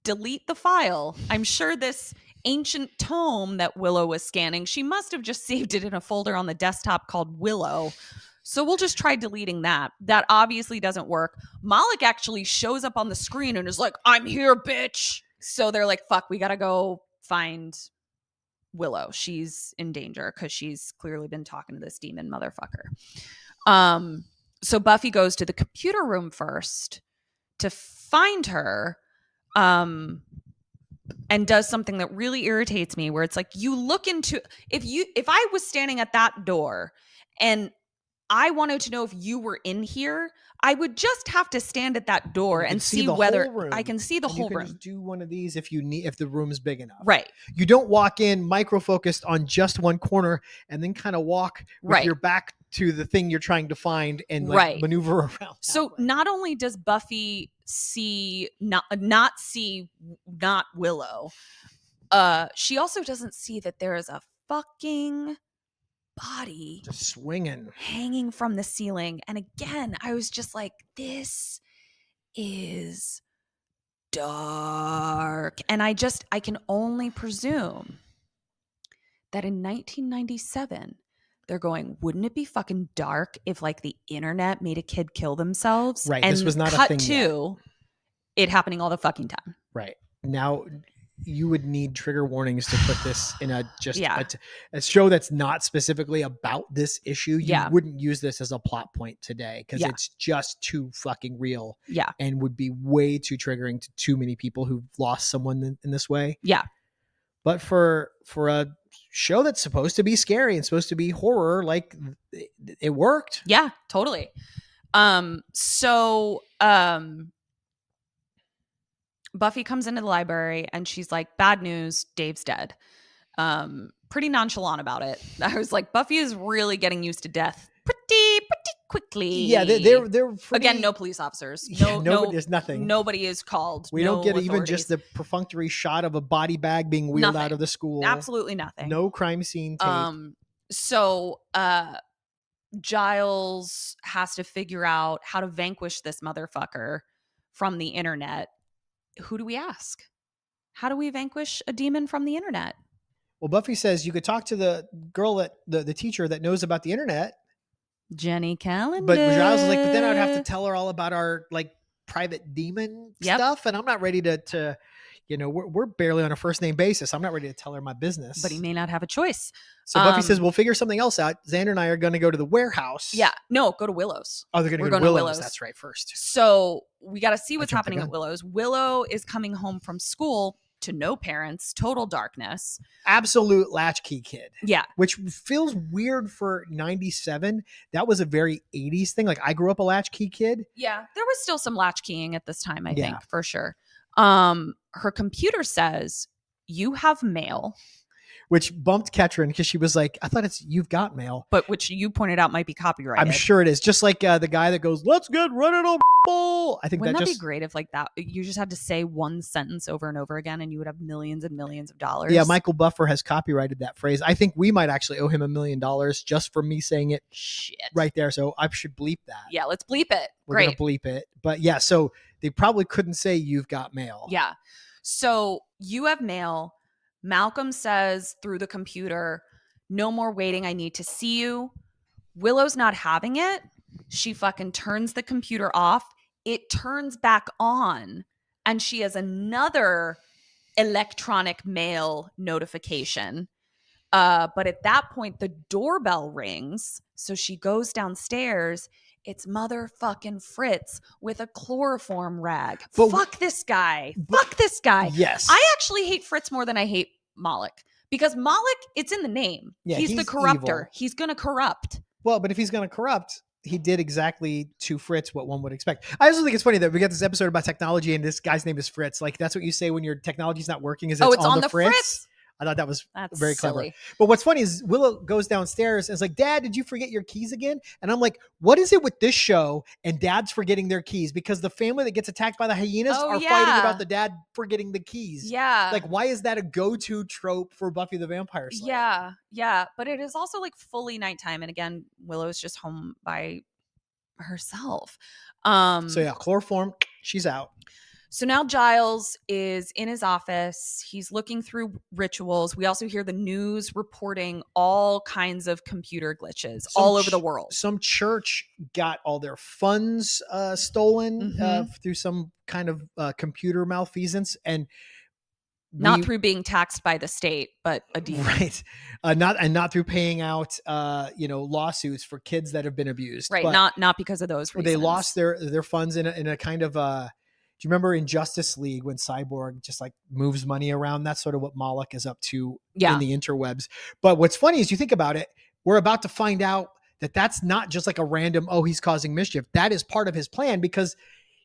delete the file. I'm sure this ancient tome that Willow was scanning, she must have just saved it in a folder on the desktop called Willow. So we'll just try deleting that. That obviously doesn't work. Moloch actually shows up on the screen and is like, I'm here, bitch. So they're like, fuck, we got to go find Willow. She's in danger because she's clearly been talking to this demon motherfucker. So Buffy goes to the computer room first to find her, and does something that really irritates me, where it's like, you look into, if I was standing at that door and I wanted to know if you were in here. I would just have to stand at that door You can and see the whether whole room, I can see the and whole you can room. just do one of these if the room's big enough. Right. You don't walk in micro focused on just one corner and then kind of walk with your back to the thing you're trying to find and maneuver around. So not only does Buffy not see Willow, she also doesn't see that there is a fucking body just swinging, hanging from the ceiling. And again, I was just like, this is dark. And I can only presume that in 1997, they're going, wouldn't it be fucking dark if like the internet made a kid kill themselves? Right. And this was not cut a thing to it happening all the fucking time. Right. Now you would need trigger warnings to put this in a show that's not specifically about this issue. You wouldn't use this as a plot point today because it's just too fucking real. Yeah. And would be way too triggering to too many people who've lost someone in this way. Yeah. But for a show that's supposed to be scary and supposed to be horror, like it worked. Yeah, totally. Buffy comes into the library and she's like, bad news, Dave's dead. Pretty nonchalant about it. I was like, Buffy is really getting used to death pretty quickly. Yeah, they're pretty... Again, no police officers. There's nothing. Nobody is called. We don't get even just the perfunctory shot of a body bag being wheeled out of the school. Absolutely nothing. No crime scene tape. Giles has to figure out how to vanquish this motherfucker from the internet. Who do we ask? How do we vanquish a demon from the internet? Well, Buffy says you could talk to the girl that the teacher that knows about the internet. Jenny Calendar. But Giles is like, but then I'd have to tell her all about our like private demon stuff. And I'm not ready to we're barely on a first name basis. I'm not ready to tell her my business. But he may not have a choice. So Buffy says, we'll figure something else out. Xander and I are going to go to the warehouse. Yeah. No, go to Willow's. Oh, they're going to go to Willow's. That's right. First. So we got to see what's happening at Willow's. Willow is coming home from school to no parents, total darkness. Absolute latchkey kid. Yeah. Which feels weird for 97. That was a very 80s thing. Like I grew up a latchkey kid. Yeah. There was still some latchkeying at this time, I think, for sure. Her computer says, you have mail. Which bumped Ketryn because she was like, I thought it's you've got mail. But which you pointed out might be copyrighted. I'm sure it is. Just like the guy that goes, let's get running on bull. I think Wouldn't that be great if like that you just had to say one sentence over and over again and you would have millions and millions of dollars. Yeah, Michael Buffer has copyrighted that phrase. I think we might actually owe him $1 million just for me saying it right there. So I should bleep that. Yeah, let's bleep it. We're going to bleep it. But yeah, so they probably couldn't say you've got mail. Yeah. So you have mail. Malcolm says through the computer, no more waiting. I need to see you. Willow's not having it. She fucking turns the computer off. It turns back on. And she has another electronic mail notification. But at that point, the doorbell rings. So she goes downstairs. It's motherfucking Fritz with a chloroform rag. Fuck this guy. Fuck this guy. Yes. I actually hate Fritz more than I hate Moloch. Because Moloch, it's in the name. Yeah, he's the corrupter. Evil. He's going to corrupt. Well, but if he's going to corrupt, he did exactly to Fritz what one would expect. I also think it's funny that we got this episode about technology and this guy's name is Fritz. Like that's what you say when your technology's not working is it's on the Fritz. I thought that was very clever. Silly. But what's funny is Willow goes downstairs and is like, Dad, did you forget your keys again? And I'm like, what is it with this show and dads forgetting their keys? Because the family that gets attacked by the hyenas are fighting about the dad forgetting the keys. Yeah. Like, why is that a go-to trope for Buffy the Vampire Slayer? Yeah. Yeah. But it is also like fully nighttime. And again, Willow's just home by herself. So yeah, chloroform, she's out. So now Giles is in his office. He's looking through rituals. We also hear the news reporting all kinds of computer glitches all over the world. Some church got all their funds stolen through some kind of computer malfeasance, and not through being taxed by the state, but a demon. Right. Not through paying out lawsuits for kids that have been abused. Right. Not because of those reasons. They lost their funds in a kind of do you remember in Justice League when Cyborg just like moves money around? That's sort of what Moloch is up to in the interwebs. But what's funny is you think about it, we're about to find out that's not just like a random, oh, he's causing mischief. That is part of his plan because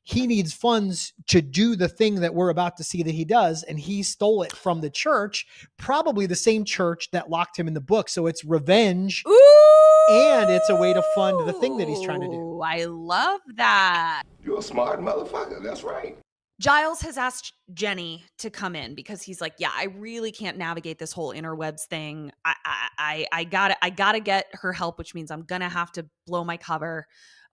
he needs funds to do the thing that we're about to see that he does. And he stole it from the church, probably the same church that locked him in the book. So it's revenge. Ooh, and it's a way to fund the thing that he's trying to do. I love that. You're a smart motherfucker. That's right. Giles has asked Jenny to come in because he's like, yeah, I really can't navigate this whole interwebs thing. I gotta get her help, which means I'm gonna have to blow my cover.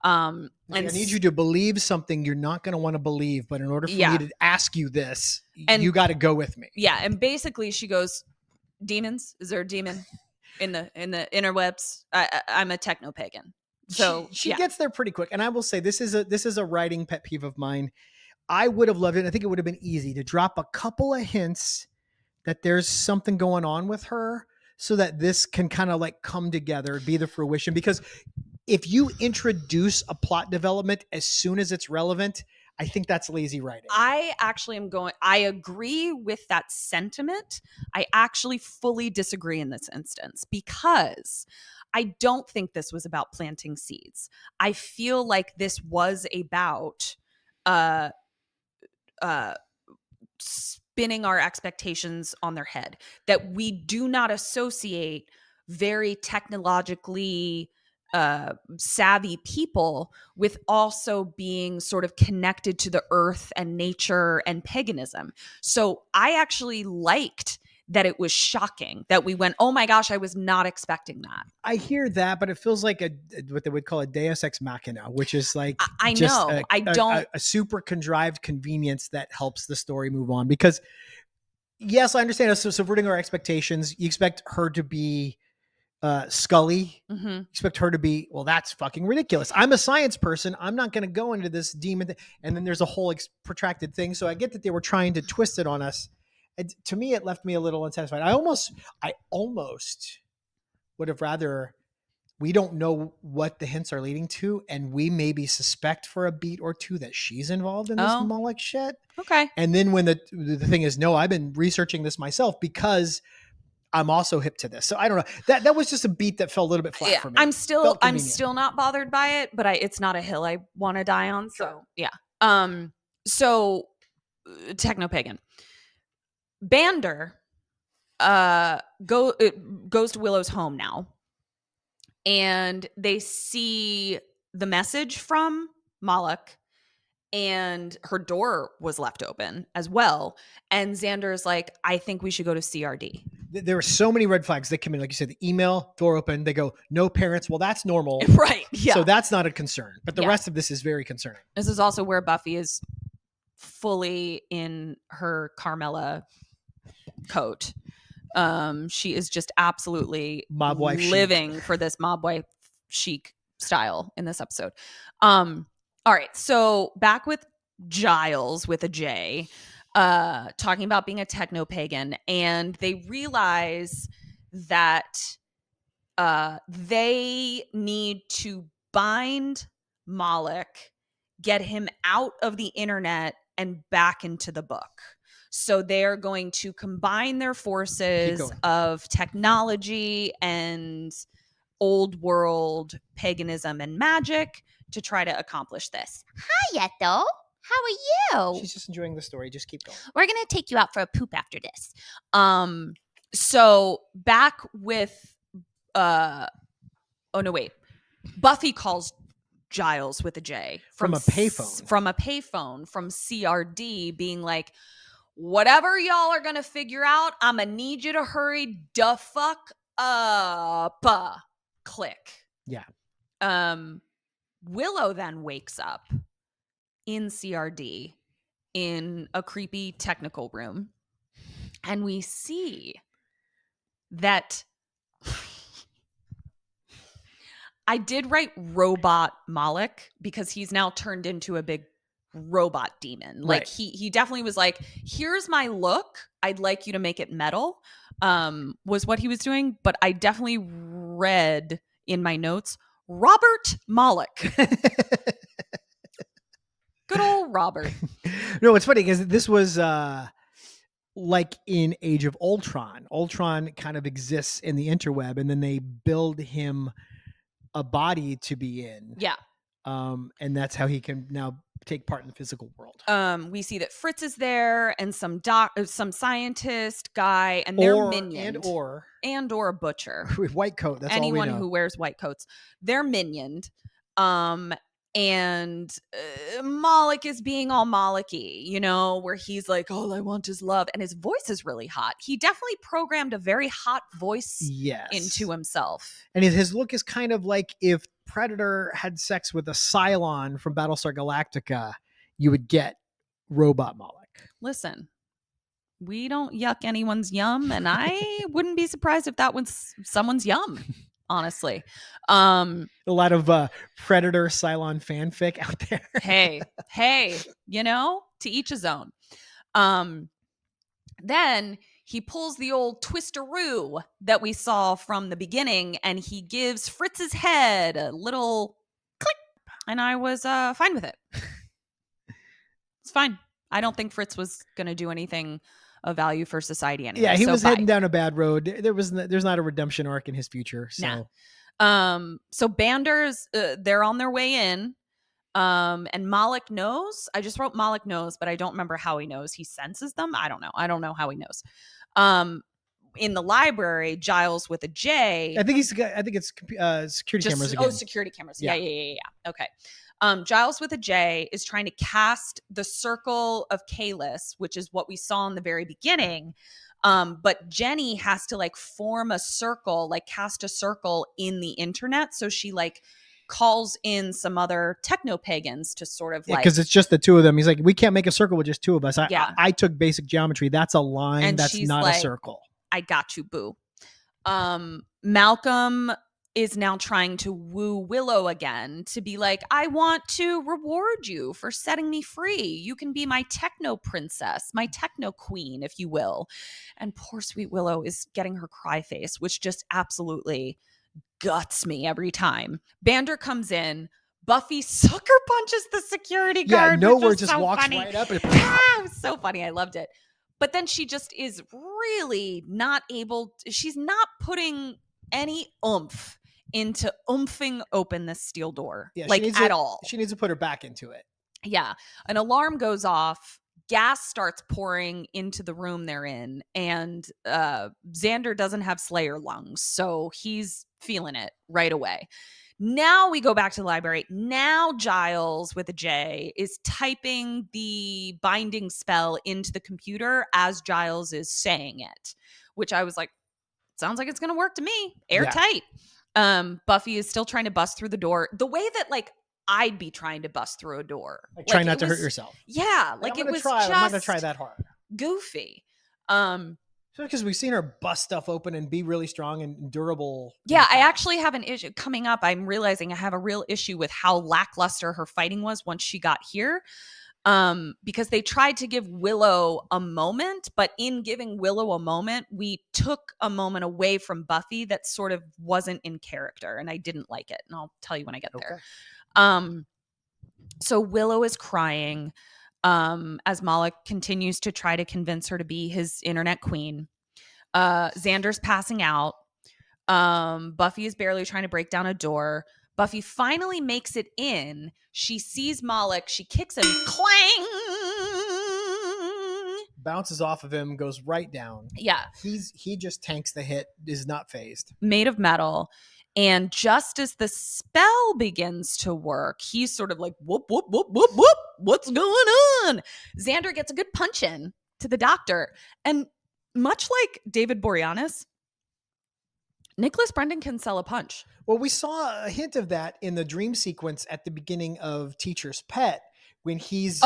And I need you to believe something you're not going to want to believe, but in order for me to ask you this, you got to go with me. Yeah, and basically she goes, demons? Is there a demon in the interwebs? I'm a techno pagan. So she gets there pretty quick, and I will say this is a writing pet peeve of mine. I would have loved it. I think it would have been easy to drop a couple of hints that there's something going on with her, so that this can kind of like come together, be the fruition. Because if you introduce a plot development as soon as it's relevant, I think that's lazy writing. I agree with that sentiment. I actually fully disagree in this instance because I don't think this was about planting seeds. I feel like this was about spinning our expectations on their head, that we do not associate very technologically savvy people with also being sort of connected to the earth and nature and paganism. So I actually liked that it was shocking that we went, oh my gosh, I was not expecting that. I hear that, but it feels like what they would call a Deus Ex Machina, which is like a super contrived convenience that helps the story move on. Because yes, I understand us subverting our expectations. You expect her to be Scully. Mm-hmm. Expect her to be, well, that's fucking ridiculous. I'm a science person. I'm not going to go into this demon and then there's a whole protracted thing. So I get that they were trying to twist it on us. To me, it left me a little unsatisfied. I almost would have rather, we don't know what the hints are leading to, and we maybe suspect for a beat or two that she's involved in this Moloch shit. Okay. And then when the thing is, no, I've been researching this myself because I'm also hip to this. So I don't know. That was just a beat that felt a little bit flat for me. I'm still not bothered by it, but it's not a hill I want to die on. So yeah. So techno pagan. Xander goes to Willow's home now, and they see the message from Moloch, and her door was left open as well. And Xander's like, I think we should go to CRD. There were so many red flags that come in. Like you said, the email, door open, they go, no parents. Well, that's normal. Right. Yeah. So that's not a concern. But the rest of this is very concerning. This is also where Buffy is fully in her Carmella coat. She is just absolutely mob wife living chic for this mob wife chic style in this episode. All right, so back with Giles with a J, talking about being a techno pagan, and they realize that they need to bind Moloch, get him out of the internet and back into the book. So they're going to combine their forces of technology and old world paganism and magic to try to accomplish this. Hi, Ethel. How are you? She's just enjoying the story. Just keep going. We're going to take you out for a poop after this. So back with, Buffy calls Giles with a J from a payphone from CRD, being like, whatever y'all are gonna figure out, I'm gonna need you to hurry the fuck up. Click. Yeah. Willow then wakes up in CRD in a creepy technical room, and we see that I did write robot Moloch because he's now turned into a big robot demon. Like right. he definitely was like, here's my look, I'd like you to make it metal, was what he was doing. But I definitely read in my notes, Robert Moloch. Good old Robert. No, it's funny because this was like in Age of Ultron. Ultron kind of exists in the interweb, and then they build him a body to be in. Yeah. And that's how he can now take part in the physical world. We see that Fritz is there and some scientist guy, and they're minioned. And or a butcher. With white coat. That's anyone all we know. who wears white coats. They're minioned. And Moloch is being all Moloch-y, you know, where he's like, all I want is love. And his voice is really hot. He definitely programmed a very hot voice into himself. And his look is kind of like if Predator had sex with a Cylon from Battlestar Galactica, you would get Robot Moloch. Listen, we don't yuck anyone's yum, and I wouldn't be surprised if that was someone's yum. Honestly, a lot of Predator Cylon fanfic out there. hey, you know, to each his own. Then he pulls the old twisteroo that we saw from the beginning, and he gives Fritz's head a little click, and I was fine with it. It's fine. I don't think Fritz was going to do anything of value for society anyway. Yeah, he was heading down a bad road. There's not a redemption arc in his future. So, so Bander's they're on their way in, and Moloch knows. I just wrote Moloch knows, but I don't remember how he knows. He senses them. I don't know how he knows. In the library, Giles with a J. I think it's security cameras again. Oh, security cameras. Yeah. Okay. Giles with a J is trying to cast the circle of Kalis, which is what we saw in the very beginning. But Jenny has to like form a circle, like cast a circle in the internet. So she like calls in some other techno pagans to sort of like, because it's just the two of them. He's like, we can't make a circle with just two of us. I took basic geometry. That's a line. And that's not like, a circle. I got you, boo. Malcolm is now trying to woo Willow again to be like, I want to reward you for setting me free. You can be my techno princess, my techno queen, if you will. And poor sweet Willow is getting her cry face, which just absolutely guts me every time. Bander comes in. Buffy sucker punches the security guard. Yeah, nowhere, just so walks funny. right up. And it was so funny. I loved it. But then she just is really not able. She's not putting any oomph into oomping open this steel door, at all. She needs to put her back into it. Yeah. An alarm goes off. Gas starts pouring into the room they're in. And Xander doesn't have Slayer lungs, so he's feeling it right away. Now we go back to the library. Now Giles with a J is typing the binding spell into the computer as Giles is saying it, which I was like, sounds like it's going to work to me. Airtight. Yeah. Buffy is still trying to bust through the door the way that like I'd be trying to bust through a door. Like try not to hurt yourself. Yeah. Like it was just I'm not going to try that hard. Goofy. Because we've seen her bust stuff open and be really strong and durable. Yeah, I actually have an issue coming up. I'm realizing I have a real issue with how lackluster her fighting was once she got here. Because they tried to give Willow a moment, but in giving Willow a moment, we took a moment away from Buffy that sort of wasn't in character, and I didn't like it. And I'll tell you when I get there. So Willow is crying. As Moloch continues to try to convince her to be his internet queen. Xander's passing out. Buffy is barely trying to break down a door. Buffy finally makes it in. She sees Moloch. She kicks him. Clang! Bounces off of him, goes right down. Yeah. He just tanks the hit, is not phased. Made of metal. And just as the spell begins to work, he's sort of like, whoop, whoop, whoop, whoop, whoop. What's going on? Xander gets a good punch in to the doctor. And much like David Boreanaz, Nicholas Brendan can sell a punch. Well, we saw a hint of that in the dream sequence at the beginning of Teacher's Pet when he's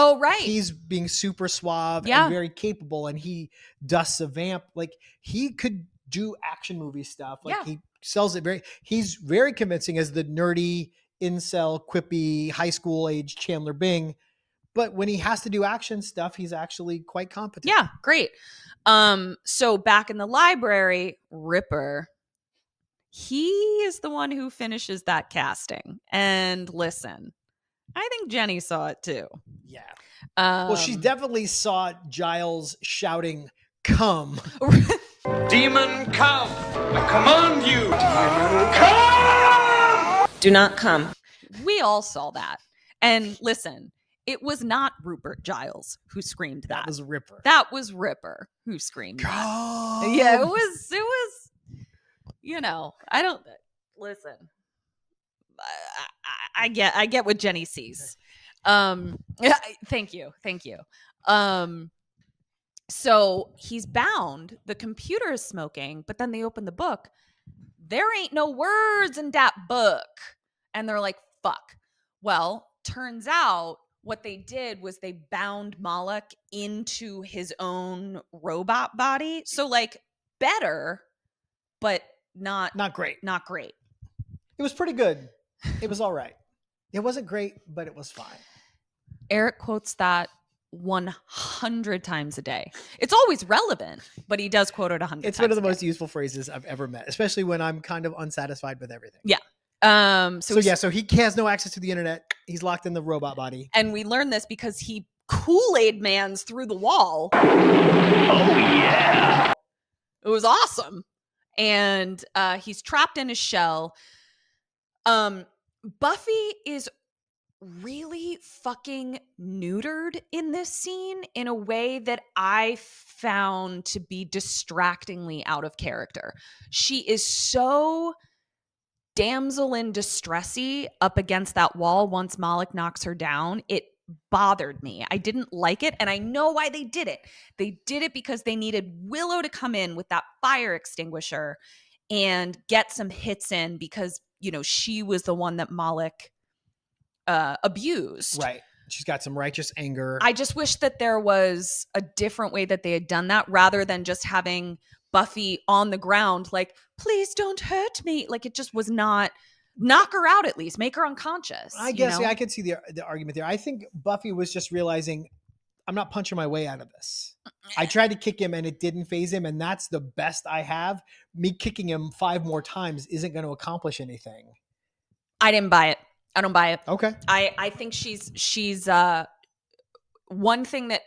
being super suave and very capable, and he dusts a vamp. Like, he could do action movie stuff. Like, he sells it he's very convincing as the nerdy, incel, quippy, high school age Chandler Bing. But when he has to do action stuff, he's actually quite competent. Yeah, great. So back in the library, Ripper, he is the one who finishes that casting. And listen, I think Jenny saw it too. Yeah. Well, she definitely saw Giles shouting, "Come." Demon, come! I command you, demon, come! Do not come. We all saw that. And listen, it was not Rupert Giles who screamed that. That was Ripper. That was Ripper who screamed that. Yeah, it was, you know, I don't, listen, I get what Jenny sees. Thank you. So he's bound, the computer is smoking, but then they open the book. There ain't no words in that book. And they're like, fuck. Well, turns out what they did was they bound Moloch into his own robot body. So like better, but not great. Not great. It was pretty good. It was all right. It wasn't great, but it was fine. Eric quotes that 100 times a day. It's always relevant, but he does quote it 100 times. It's one of the most useful phrases I've ever met, especially when I'm kind of unsatisfied with everything. Yeah. So he has no access to the internet. He's locked in the robot body. And we learned this because he Kool-Aid Mans through the wall. Oh, yeah. It was awesome. And he's trapped in his shell. Buffy is really fucking neutered in this scene in a way that I found to be distractingly out of character. She is so damsel in distressy up against that wall once Moloch knocks her down. It bothered me. I didn't like it, and I know why they did it. They did it because they needed Willow to come in with that fire extinguisher and get some hits in because, you know, she was the one that Moloch abused. Right. She's got some righteous anger. I just wish that there was a different way that they had done that rather than just having Buffy on the ground like, please don't hurt me. Like, it just was not. Knock her out at least. Make her unconscious. I guess, I could see the argument there. I think Buffy was just realizing, I'm not punching my way out of this. I tried to kick him and it didn't phase him, and that's the best I have. Me kicking him 5 more times isn't going to accomplish anything. I didn't buy it. I don't buy it. Okay. I think she's one thing that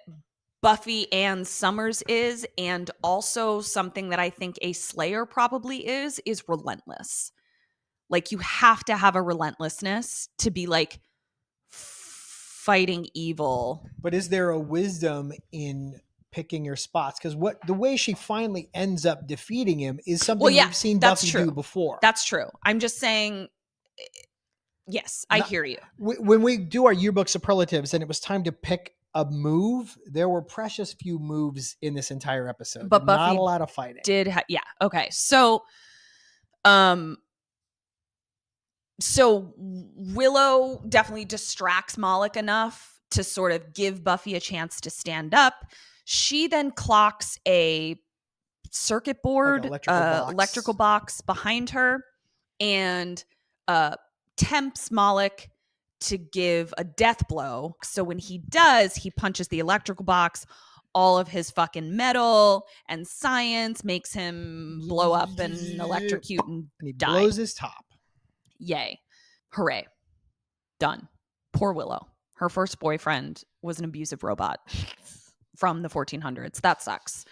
Buffy and Summers is, and also something that I think a Slayer probably is relentless. Like, you have to have a relentlessness to be like fighting evil. But is there a wisdom in picking your spots? Because the way she finally ends up defeating him is something we've seen Buffy do before. That's true. I'm just saying, yes, I hear you. When we do our yearbook superlatives and it was time to pick a move, there were precious few moves in this entire episode. But Buffy not a lot of fighting. Okay. So Willow definitely distracts Moloch enough to sort of give Buffy a chance to stand up. She then clocks a circuit board, like electrical box behind her, and tempts Moloch to give a death blow. So when he does, he punches the electrical box. All of his fucking metal and science makes him blow up and electrocute and he die. Blows his top. Yay. Hooray. Done. Poor Willow. Her first boyfriend was an abusive robot from the 1400s. That sucks.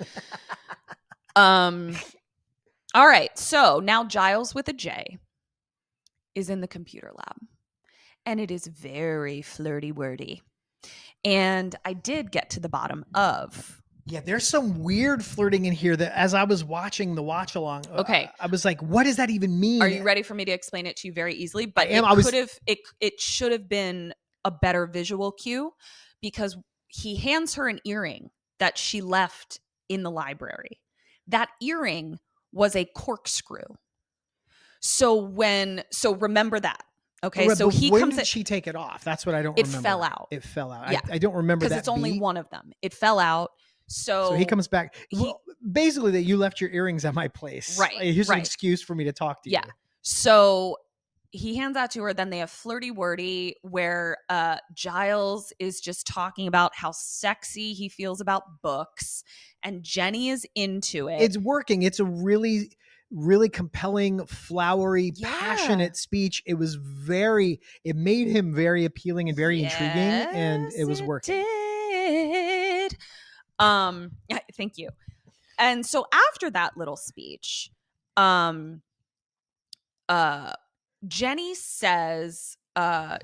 All right. So now Giles with a J is in the computer lab. And it is very flirty wordy. And I did get to the bottom of. Yeah, there's some weird flirting in here that as I was watching the watch along, okay, I was like, what does that even mean? Are you ready for me to explain it to you very easily? But it should have been a better visual cue, because he hands her an earring that she left in the library. That earring was a corkscrew. So remember that. Okay, right, so he when comes. Did she take it off? That's what I don't remember. It fell out. It fell out. Yeah. I don't remember that because it's only one of them. It fell out. So he comes back. Basically, that you left your earrings at my place. Right. Here's an excuse for me to talk to you. Yeah. So he hands that to her. Then they have flirty wordy where Giles is just talking about how sexy he feels about books, and Jenny is into it. It's working. It's a really, really compelling, flowery, passionate speech. It made him very appealing and very intriguing, and it was working. Did. Thank you. And so after that little speech, Jenny says,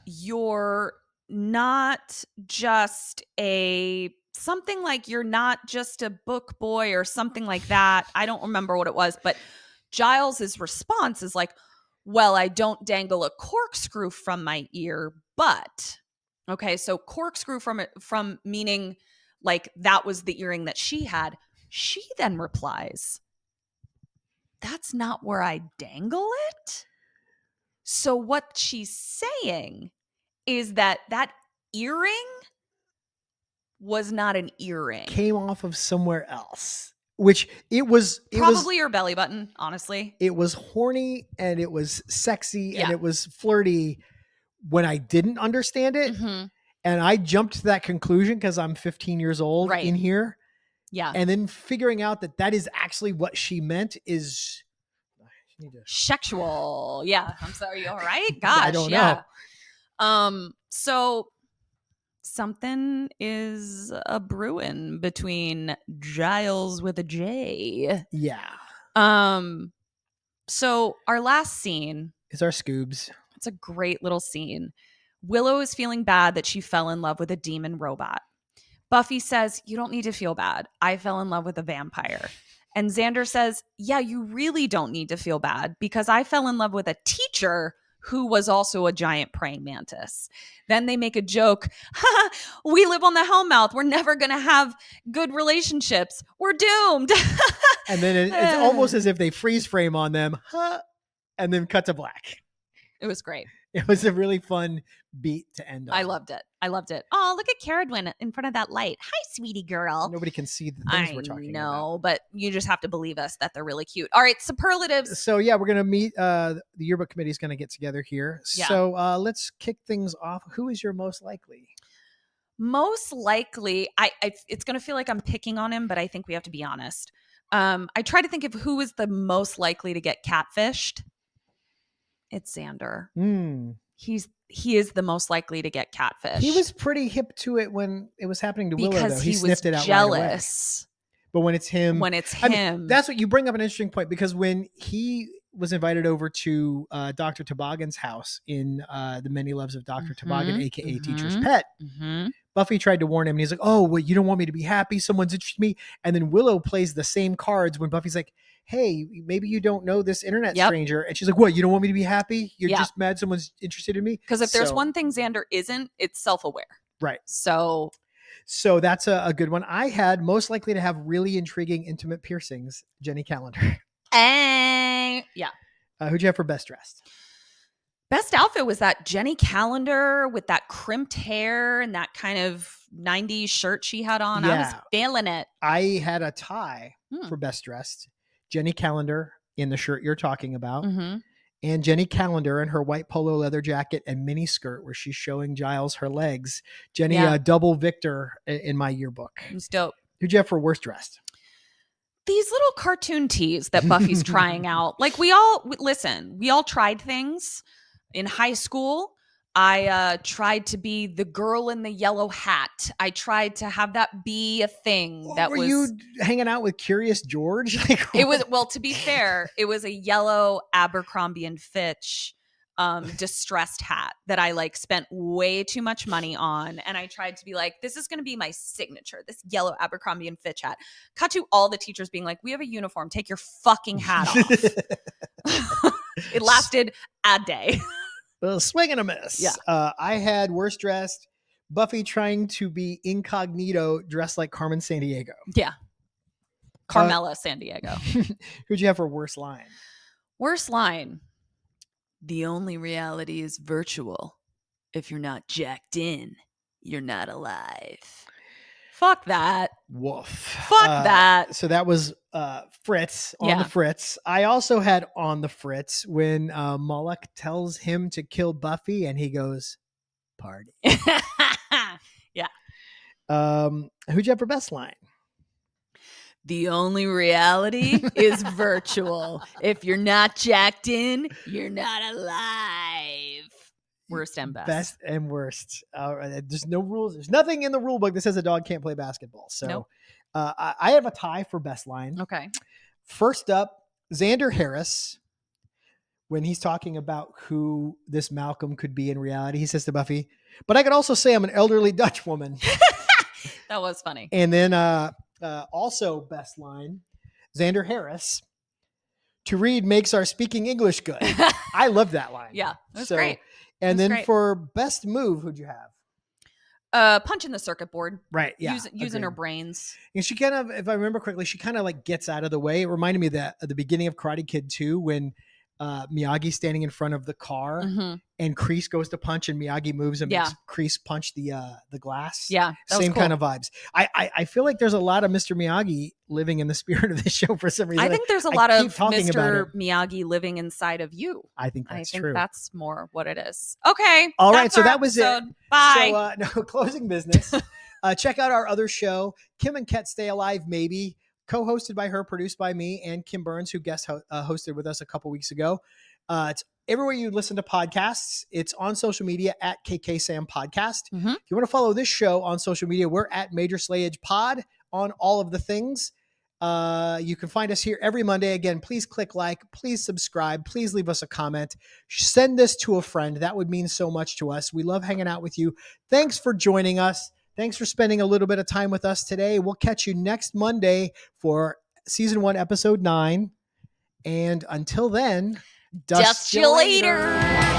you're not just something like you're not just a book boy or something like that. I don't remember what it was, but Giles's response is like, well, I don't dangle a corkscrew from my ear, but okay. So corkscrew from meaning like that was the earring that she had. She then replies, that's not where I dangle it. So what she's saying is that earring was not an earring. Came off of somewhere else, which it was Probably your belly button, honestly. It was horny and it was sexy Yeah. and it was flirty when I didn't understand it. Mm-hmm. And I jumped to that conclusion because I'm 15 years old Right. in here. Yeah. And then figuring out that is actually what she meant is sexual. Yeah. I'm sorry. You all right? Gosh. I don't know. So something is a brewing between Giles with a J. Yeah. So our last scene is our Scoobs. It's a great little scene. Willow is feeling bad that she fell in love with a demon robot. Buffy says, you don't need to feel bad. I fell in love with a vampire. And Xander says, yeah, you really don't need to feel bad because I fell in love with a teacher who was also a giant praying mantis. Then they make a joke. We live on the Hellmouth. We're never going to have good relationships. We're doomed. And then it's almost as if they freeze frame on them. And then cut to black. It was great. It was a really fun beat to end on. I loved it. Oh, look at Ketryn in front of that light. Hi, sweetie girl. Nobody can see the things we're talking about. I know, but you just have to believe us that they're really cute. All right, superlatives. So yeah, we're going to meet, the yearbook committee is going to get together here. Yeah. So let's kick things off. Who is your most likely? Most likely, it's going to feel like I'm picking on him, but I think we have to be honest. I try to think of who is the most likely to get catfished. It's Xander. He is the most likely to get catfished. He was pretty hip to it when it was happening to Willow, because though. he sniffed was it out jealous. Right away. But when it's him, I mean, that's what you bring up an interesting point, because when he was invited over to Dr. Toboggan's house in The Many Loves of Dr. Toboggan, aka Teacher's Pet, Buffy tried to warn him, and he's like, oh, well, you don't want me to be happy. Someone's interested in me. And then Willow plays the same cards when Buffy's like, hey, maybe you don't know this internet stranger. And she's like, what, you don't want me to be happy? You're just mad someone's interested in me? Because if there's one thing Xander isn't, it's self-aware. Right. So that's a good one. I had most likely to have really intriguing intimate piercings, Jenny Calendar. Yeah. Who'd you have for best dressed? Best outfit was that Jenny Calendar with that crimped hair and that kind of 90s shirt she had on. Yeah. I was feeling it. I had a tie for best dressed. Jenny Calendar in the shirt you're talking about. And Jenny Calendar in her white polo leather jacket and mini skirt where she's showing Giles her legs. Jenny, double victor in my yearbook. It's dope. Who'd you have for worst dressed? These little cartoon tees that Buffy's trying out. Like we all tried things in high school. I tried to be the girl in the yellow hat. I tried to have that be a thing. Were you hanging out with Curious George? It was, well, to be fair, it was a yellow Abercrombie and Fitch distressed hat that I spent way too much money on. And I tried to be like, this is going to be my signature, this yellow Abercrombie and Fitch hat. Cut to all the teachers being like, we have a uniform. Take your fucking hat off. It lasted a day. A swing and a miss. Yeah. I had worst dressed Buffy trying to be incognito dressed like Carmen Sandiego. Yeah. Carmela Sandiego. Who'd you have for worst line? Worst line. The only reality is virtual. If you're not jacked in, you're not alive. Fuck that. Woof. Fuck that. So that was Fritz on the Fritz. I also had on the Fritz when Moloch tells him to kill Buffy and he goes, party. Yeah. Who'd you have for best line? The only reality is virtual. If you're not jacked in, you're not alive. Worst and best. Best and worst. There's no rules. There's nothing in the rule book that says a dog can't play basketball. So nope. I have a tie for best line. Okay. First up, Xander Harris when he's talking about who this Malcolm could be in reality, he says to Buffy, but I could also say I'm an elderly Dutch woman. That was funny. And then also best line, Xander Harris, to read makes our speaking English good. I love that line. Yeah, it was great. And was then great. for best move, who'd you have? Punching the circuit board. Right. Yeah. Using her agreed. brains. And she kind of, if I remember correctly, she kind of like gets out of the way. It reminded me of that at the beginning of Karate Kid 2 when Miyagi's standing in front of the car and Kreese goes to punch and Miyagi moves and makes Kreese punch the glass. Yeah. That Same was cool. kind of vibes. I feel like there's a lot of Mr. Miyagi living in the spirit of this show for some reason. I think there's a lot of keep talking about Mr. it. Miyagi living inside of you. I think I that's think true. that's more what it is. Okay. All right, that's so our that was it. episode. Bye. So, no, closing business. Check out our other show, Kim and Ket Stay Alive Maybe, co-hosted by her, produced by me, and Kim Burns, who guest hosted with us a couple weeks ago. It's everywhere you listen to podcasts. It's on social media at KKSam Podcast. If you want to follow this show on social media, we're at Major Slayage Pod on all of the things. You can find us here every Monday. Again, please click like, please subscribe, please leave us a comment. Send this to a friend. That would mean so much to us. We love hanging out with you. Thanks for joining us. Thanks for spending a little bit of time with us today. We'll catch you next Monday for season 1, episode 9. And until then, dust you later.